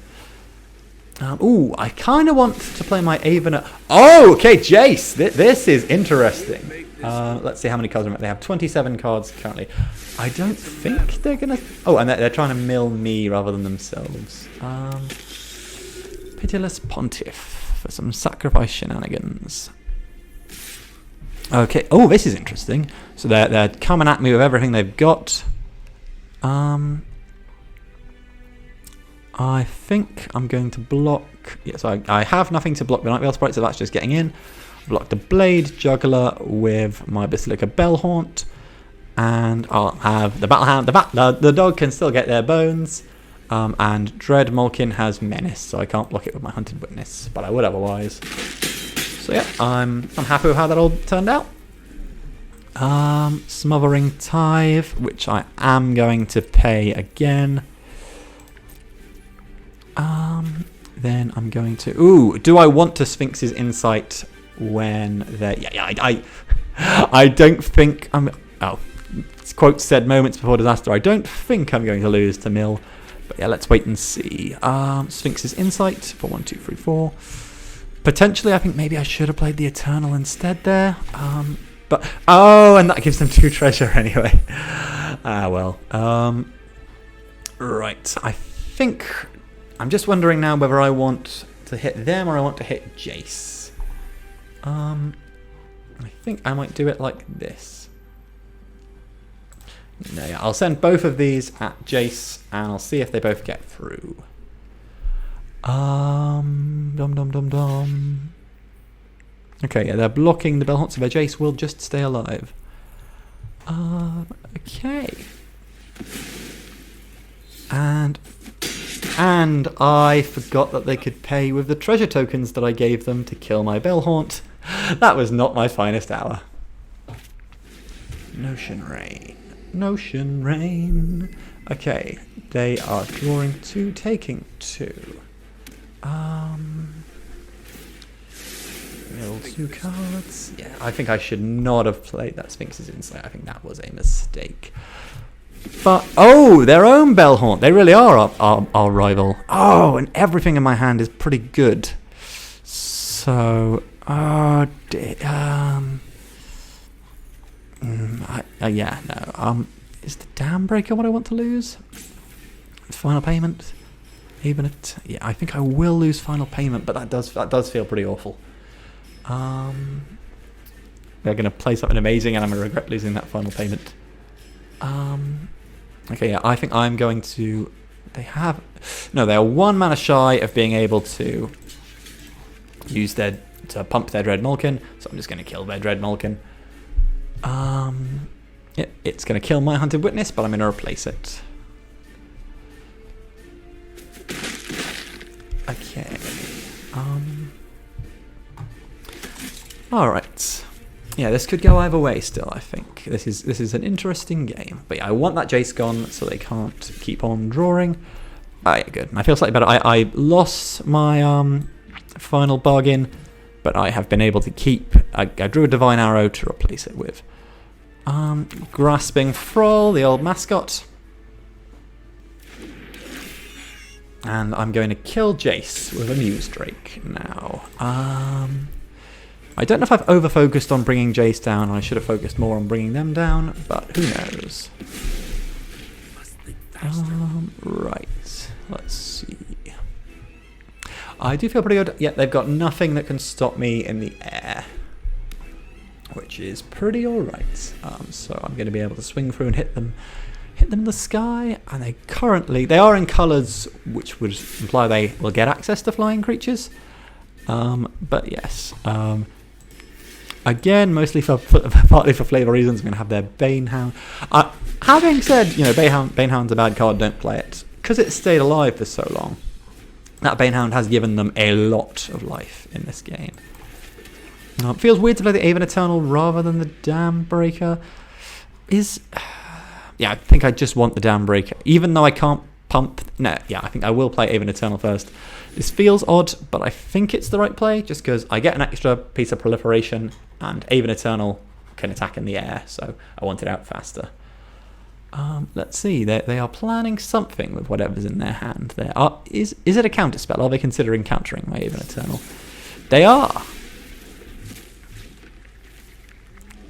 I kind of want to play my Avon. Oh, okay, Jace. This is interesting. Let's see how many cards they have. 27 cards currently. I don't think they're gonna. Oh, and they're trying to mill me rather than themselves. Pitiless Pontiff for some sacrifice shenanigans. Okay. Oh, this is interesting. So they're coming at me with everything they've got. I think I'm going to block... Yeah, so I have nothing to block the Nightveil Sprite, so that's just getting in. Block the Blade Juggler with my Basilica Bellhaunt. And I'll have the Battlehound. The dog can still get their bones. And Dread Malkin has Menace, so I can't block it with my Hunted Witness, but I would otherwise. So yeah, I'm happy with how that all turned out. Smothering Tithe, which I am going to pay again. Then I'm going to... Ooh, do I want to Sphinx's Insight when they're... Yeah, I don't think I'm... Oh, quote said moments before disaster. I don't think I'm going to lose to Mill. But yeah, let's wait and see. Sphinx's Insight for 1, 2, 3, 4. Potentially, I think maybe I should have played the Eternal instead there. But oh, and that gives them 2 treasure anyway. Well. Right, I think... I'm just wondering now whether I want to hit them or I want to hit Jace. I think I might do it like this. No, yeah, I'll send both of these at Jace and I'll see if they both get through. Okay, yeah, they're blocking the Bellhaunt, so their Jace will just stay alive. Okay. And I forgot that they could pay with the treasure tokens that I gave them to kill my Bellhaunt. That was not my finest hour. Notion Rain. Notion Rain. Okay, they are drawing 2, taking 2. Mill 2 cards. Yeah, I think I should not have played that Sphinx's Insight. I think that was a mistake. But, oh, their own Bellhaunt. They really are our rival. Oh, and everything in my hand is pretty good. So, yeah, no. Is the Dam Breaker what I want to lose? Final payment? Even it? Yeah, I think I will lose final payment, but that does feel pretty awful. They're going to play something amazing, and I'm going to regret losing that final payment. Okay, yeah, I think I'm going to... They are 1 mana shy of being able to use to pump their Dread Malkin, so I'm just going to kill their Dread Malkin. It's going to kill my Hunted Witness, but I'm going to replace it. Okay. Alright. Yeah, this could go either way still, I think. This is an interesting game. But yeah, I want that Jace gone so they can't keep on drawing. Yeah, good. I feel slightly better. I lost my final bargain, but I have been able to keep... I drew a Divine Arrow to replace it with. Grasping Thrall, the old mascot. And I'm going to kill Jace with a Muse Drake now. I don't know if I've over-focused on bringing Jace down. I should have focused more on bringing them down, but who knows. Right, let's see. I do feel pretty good. Yeah, they've got nothing that can stop me in the air, which is pretty alright. So I'm going to be able to swing through and hit them in the sky. And they are in colours which would imply they will get access to flying creatures. But yes. Again, mostly partly for flavour reasons, I'm going to have their Banehound. Having said, Banehound's a bad card, don't play it. Because it stayed alive for so long, that Banehound has given them a lot of life in this game. It feels weird to play the Aven Eternal rather than the Dam Breaker. Yeah, I think I just want the Dam Breaker. Even though I can't pump... No, yeah, I think I will play Aven Eternal first. This feels odd, but I think it's the right play, just because I get an extra piece of proliferation, and Aven Eternal can attack in the air, so I want it out faster. Let's see, they are planning something with whatever's in their hand. Is it a counterspell? Are they considering countering my Aven Eternal? They are!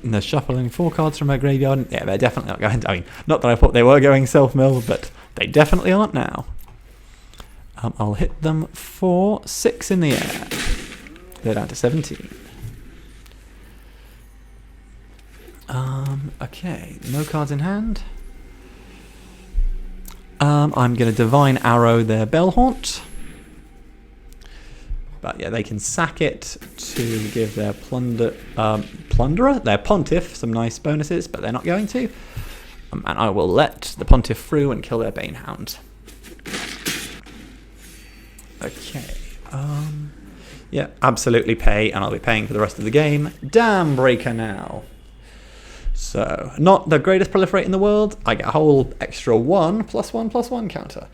And they're shuffling 4 cards from my graveyard. Yeah, they're definitely not going to... I mean, not that I thought they were going self-mill, but they definitely aren't now. I'll hit them for 6 in the air. They're down to 17. Okay, no cards in hand. I'm going to Divine Arrow their Bellhaunt. But yeah, they can sack it to give their plunderer, their Pontiff, some nice bonuses, but they're not going to. And I will let the Pontiff through and kill their Banehound. Okay. Yeah, absolutely pay, and I'll be paying for the rest of the game. Dam Breaker now. So, not the greatest proliferate in the world. I get a whole extra 1+1/+1 counter.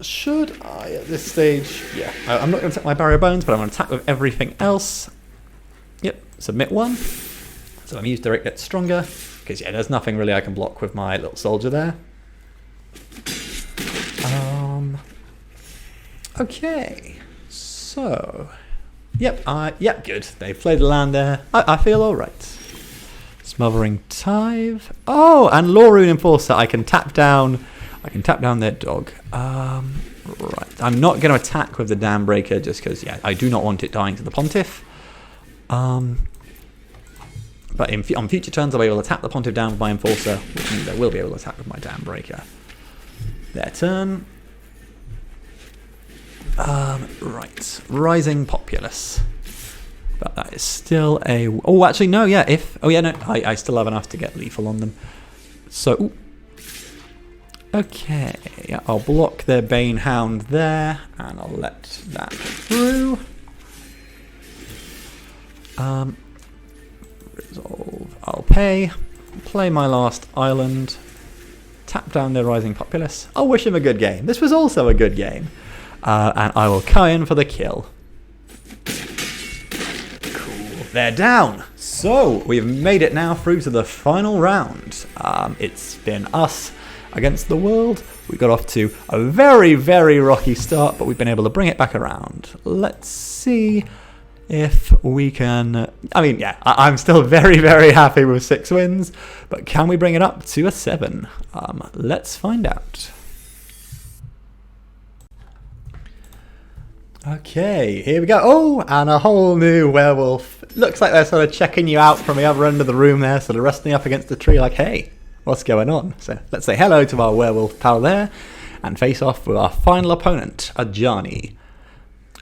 Should I at this stage? Yeah, I'm not going to take my Barrier Bones, but I'm going to attack with everything else. Yep, submit 1. So I'm used to it gets stronger, because yeah, there's nothing really I can block with my little soldier there. Okay, so yep, good. They played the land there. I feel all right. Smothering Tithe. Oh, and Law Rune Enforcer. I can tap down their dog. Right. I'm not going to attack with the Dam Breaker just because, yeah, I do not want it dying to the Pontiff. But on future turns, I'll be able to attack the Pontiff down with my Enforcer, which means I will be able to attack with my Dam Breaker. Their turn. Right. Rising Populace. But that is still a... Oh, actually, no, yeah. I still have enough to get lethal on them. So... Ooh. Okay, I'll block their Banehound there, and I'll let that through. Resolve, I'll pay, play my last island, tap down their Rising Populace. I'll wish him a good game. This was also a good game. And I will come in for the kill. Cool, they're down. So, we've made it now through to the final round. It's been us against the world. We got off to a very, very rocky start, but we've been able to bring it back around. Let's see if we can... I mean, yeah, I'm still very, very happy with 6 wins, but can we bring it up to a 7? Let's find out. Okay, here we go. Oh, and a whole new werewolf. Looks like they're sort of checking you out from the other end of the room there, sort of resting up against the tree like, hey, what's going on? So let's say hello to our werewolf pal there and face off with our final opponent, Ajani.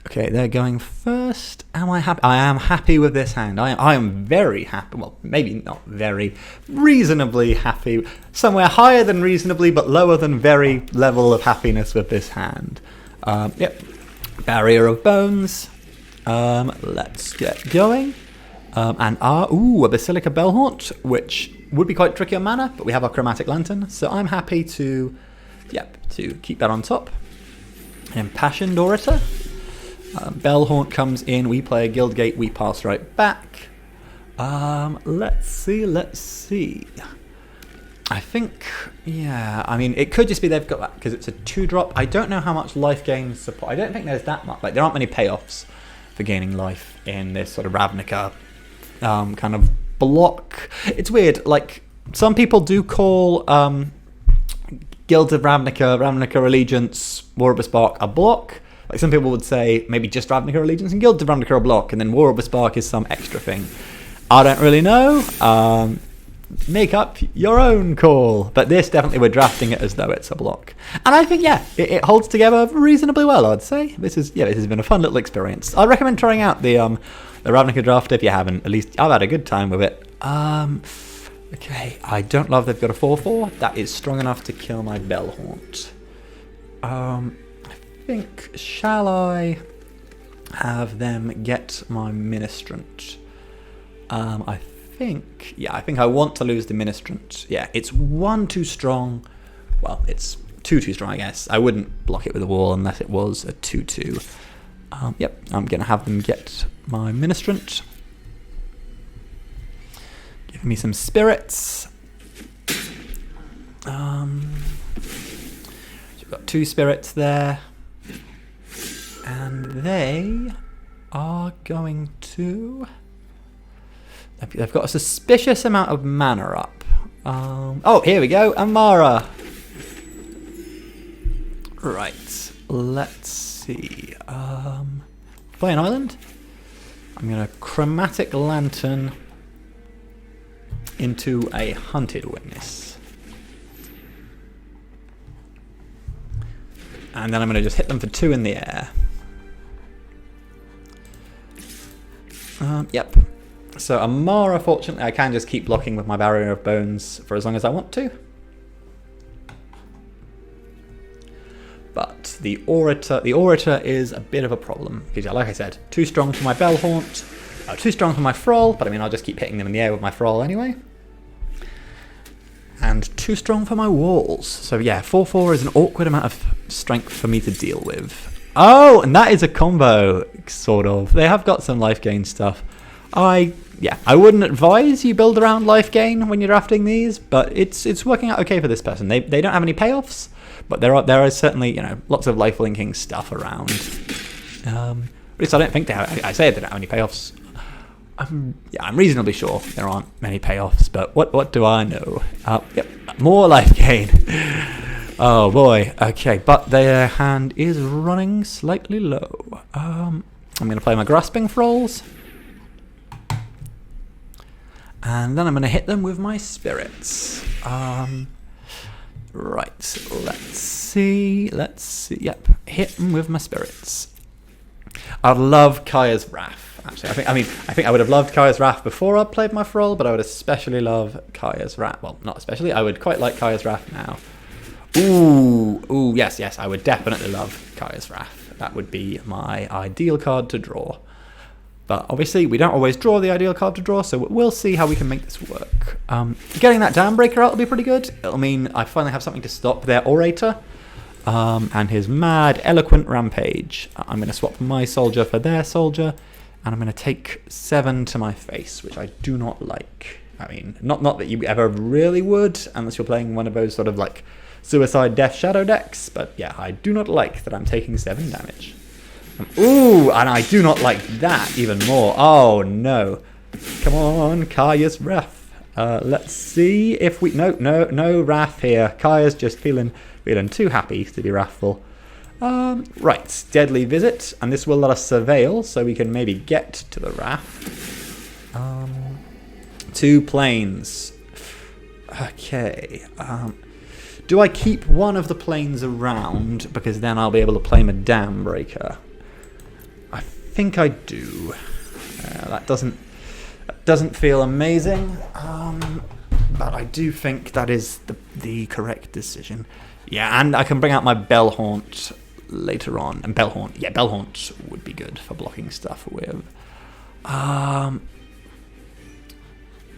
Okay, they're going first. Am I happy? I am happy with this hand. I am very happy. Well, maybe not very. Reasonably happy. Somewhere higher than reasonably, but lower than very level of happiness with this hand. Yep. Barrier of Bones. Let's get going. And a Basilica Bellhaunt, which would be quite tricky on mana, but we have our Chromatic Lantern, so I'm happy to keep that on top. Impassioned Orator. Bellhaunt comes in, we play a Guildgate, we pass right back. Let's see. I think, yeah, I mean, it could just be they've got that, because it's a 2-drop. I don't know how much life gain support. I don't think there's that much. Like, there aren't many payoffs for gaining life in this sort of Ravnica kind of block. It's weird, like, some people do call Guilds of Ravnica Allegiance, War of the Spark a block. Like, some people would say maybe just Ravnica Allegiance and Guilds of Ravnica are a block, and then War of the Spark is some extra thing. I don't really know. Make up your own call. But this, definitely we're drafting it as though it's a block. And I think, yeah, it holds together reasonably well, I'd say. This has been a fun little experience. I'd recommend trying out the Ravnica draft if you haven't. At least I've had a good time with it. Okay, I don't love they've got a 4/4. That is strong enough to kill my Bellhaunt. I think, shall I have them get my Ministrant? I think I want to lose the Ministrant. Yeah, it's 1 too strong. Well, it's 2 too strong, I guess. I wouldn't block it with a wall unless it was a 2/2. Yep, I'm going to have them get my Ministrant. Give me some spirits. So we've got 2 spirits there. And they are going to... They've got a suspicious amount of mana up. Oh, here we go, Amara. Right, let's see. Play an island. I'm going to Chromatic Lantern into a Hunted Witness. And then I'm going to just hit them for 2 in the air. Yep. So Amara, fortunately, I can just keep blocking with my Barrier of Bones for as long as I want to. But the Orator is a bit of a problem. Because, like I said, too strong for my Bellhaunt, too strong for my Thrall, but I mean, I'll just keep hitting them in the air with my Thrall anyway. And too strong for my walls. So yeah, 4/4 is an awkward amount of strength for me to deal with. Oh, and that is a combo, sort of. They have got some life gain stuff. I wouldn't advise you build around life gain when you're drafting these, but it's working out okay for this person. They don't have any payoffs, but there are certainly, you know, lots of life linking stuff around. At least I don't think they have. I say they don't have any payoffs. I'm reasonably sure there aren't many payoffs, but what do I know? Yep, more life gain. Oh boy, okay, but their hand is running slightly low. I'm going to play my Grasping Thralls. And then I'm going to hit them with my Spirits. Right, let's see. Yep, hit them with my Spirits. I'd love Kaya's Wrath. Actually, I think I would have loved Kaya's Wrath before I played my Thrall, but I would especially love Kaya's Wrath. Well, not especially. I would quite like Kaya's Wrath now. Ooh, yes, I would definitely love Kaya's Wrath. That would be my ideal card to draw. But obviously, we don't always draw the ideal card to draw, so we'll see how we can make this work. Getting that Damnbreaker out will be pretty good. It'll mean I finally have something to stop their Orator and his mad, eloquent rampage. I'm going to swap my soldier for their soldier. And I'm going to take 7 to my face, which I do not like. I mean, not that you ever really would, unless you're playing one of those sort of like Suicide Death Shadow decks. But yeah, I do not like that I'm taking 7 damage. Ooh, and I do not like that even more. Oh no. Come on, Kaya's Wrath. Let's see if we... No Wrath here. Kaya's just feeling too happy to be wrathful. Right, Deadly Visit, and this will let us surveil, so we can maybe get to the Wrath. 2 planes. Okay. Do I keep one of the planes around, because then I'll be able to play my Damnbreaker? I think I do. That doesn't feel amazing, but I do think that is the correct decision. Yeah, and I can bring out my Bellhaunt later on. And Bellhaunt would be good for blocking stuff with.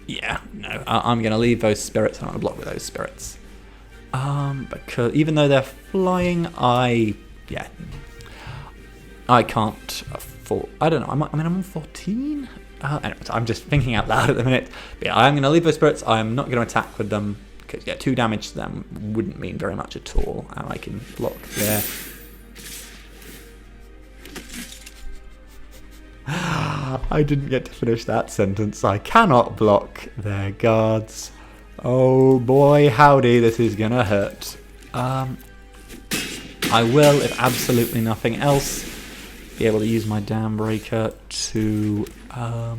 Yeah, no, I'm going to leave those Spirits. I'm going to block with those Spirits. Because even though they're flying, I can't afford... I don't know, I'm on 14? Anyway, I'm just thinking out loud at the minute. But yeah, I'm going to leave those Spirits. I'm not going to attack with them. Because, yeah, 2 damage to them wouldn't mean very much at all. And I can block there. I didn't get to finish that sentence. I cannot block their guards. Oh boy, howdy, this is gonna hurt. I will, if absolutely nothing else, be able to use my Damnbreaker to... yeah,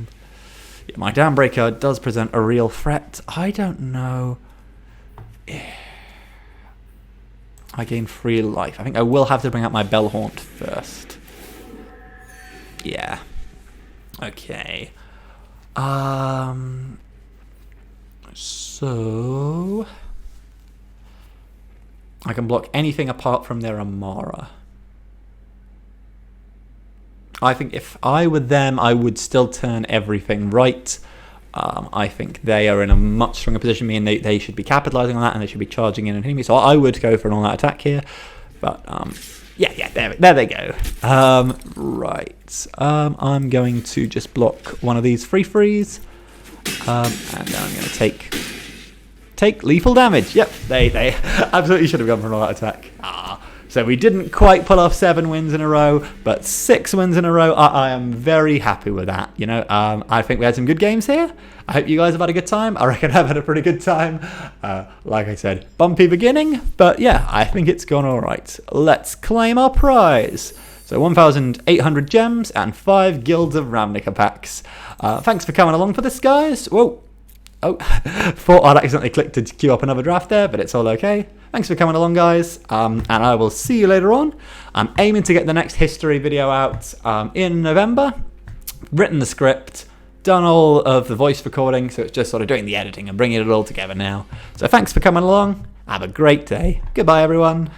my Damnbreaker does present a real threat. I don't know... I gain 3 life. I think I will have to bring out my Bellhaunt first. Yeah. Okay. So... I can block anything apart from their Amara. I think if I were them, I would still turn everything right. I think they are in a much stronger position than me, and they should be capitalizing on that, and they should be charging in and hitting me. So I would go for an all-out attack here. But, yeah, there they go. Right. I'm going to just block one of these free-frees. And then I'm going to take lethal damage. Yep, they absolutely should have gone for an all-out attack. So we didn't quite pull off 7 wins in a row, but 6 wins in a row. I am very happy with that. You know, I think we had some good games here. I hope you guys have had a good time. I reckon I've had a pretty good time. Like I said, bumpy beginning, but yeah, I think it's gone all right. Let's claim our prize. So 1,800 gems and 5 Guilds of Ravnica packs. Thanks for coming along for this, guys. Whoa. Oh, thought I'd accidentally clicked to queue up another draft there, but it's all okay. Thanks for coming along, guys, and I will see you later on. I'm aiming to get the next history video out in November. Written the script, done all of the voice recording, so it's just sort of doing the editing and bringing it all together now. So thanks for coming along. Have a great day. Goodbye, everyone.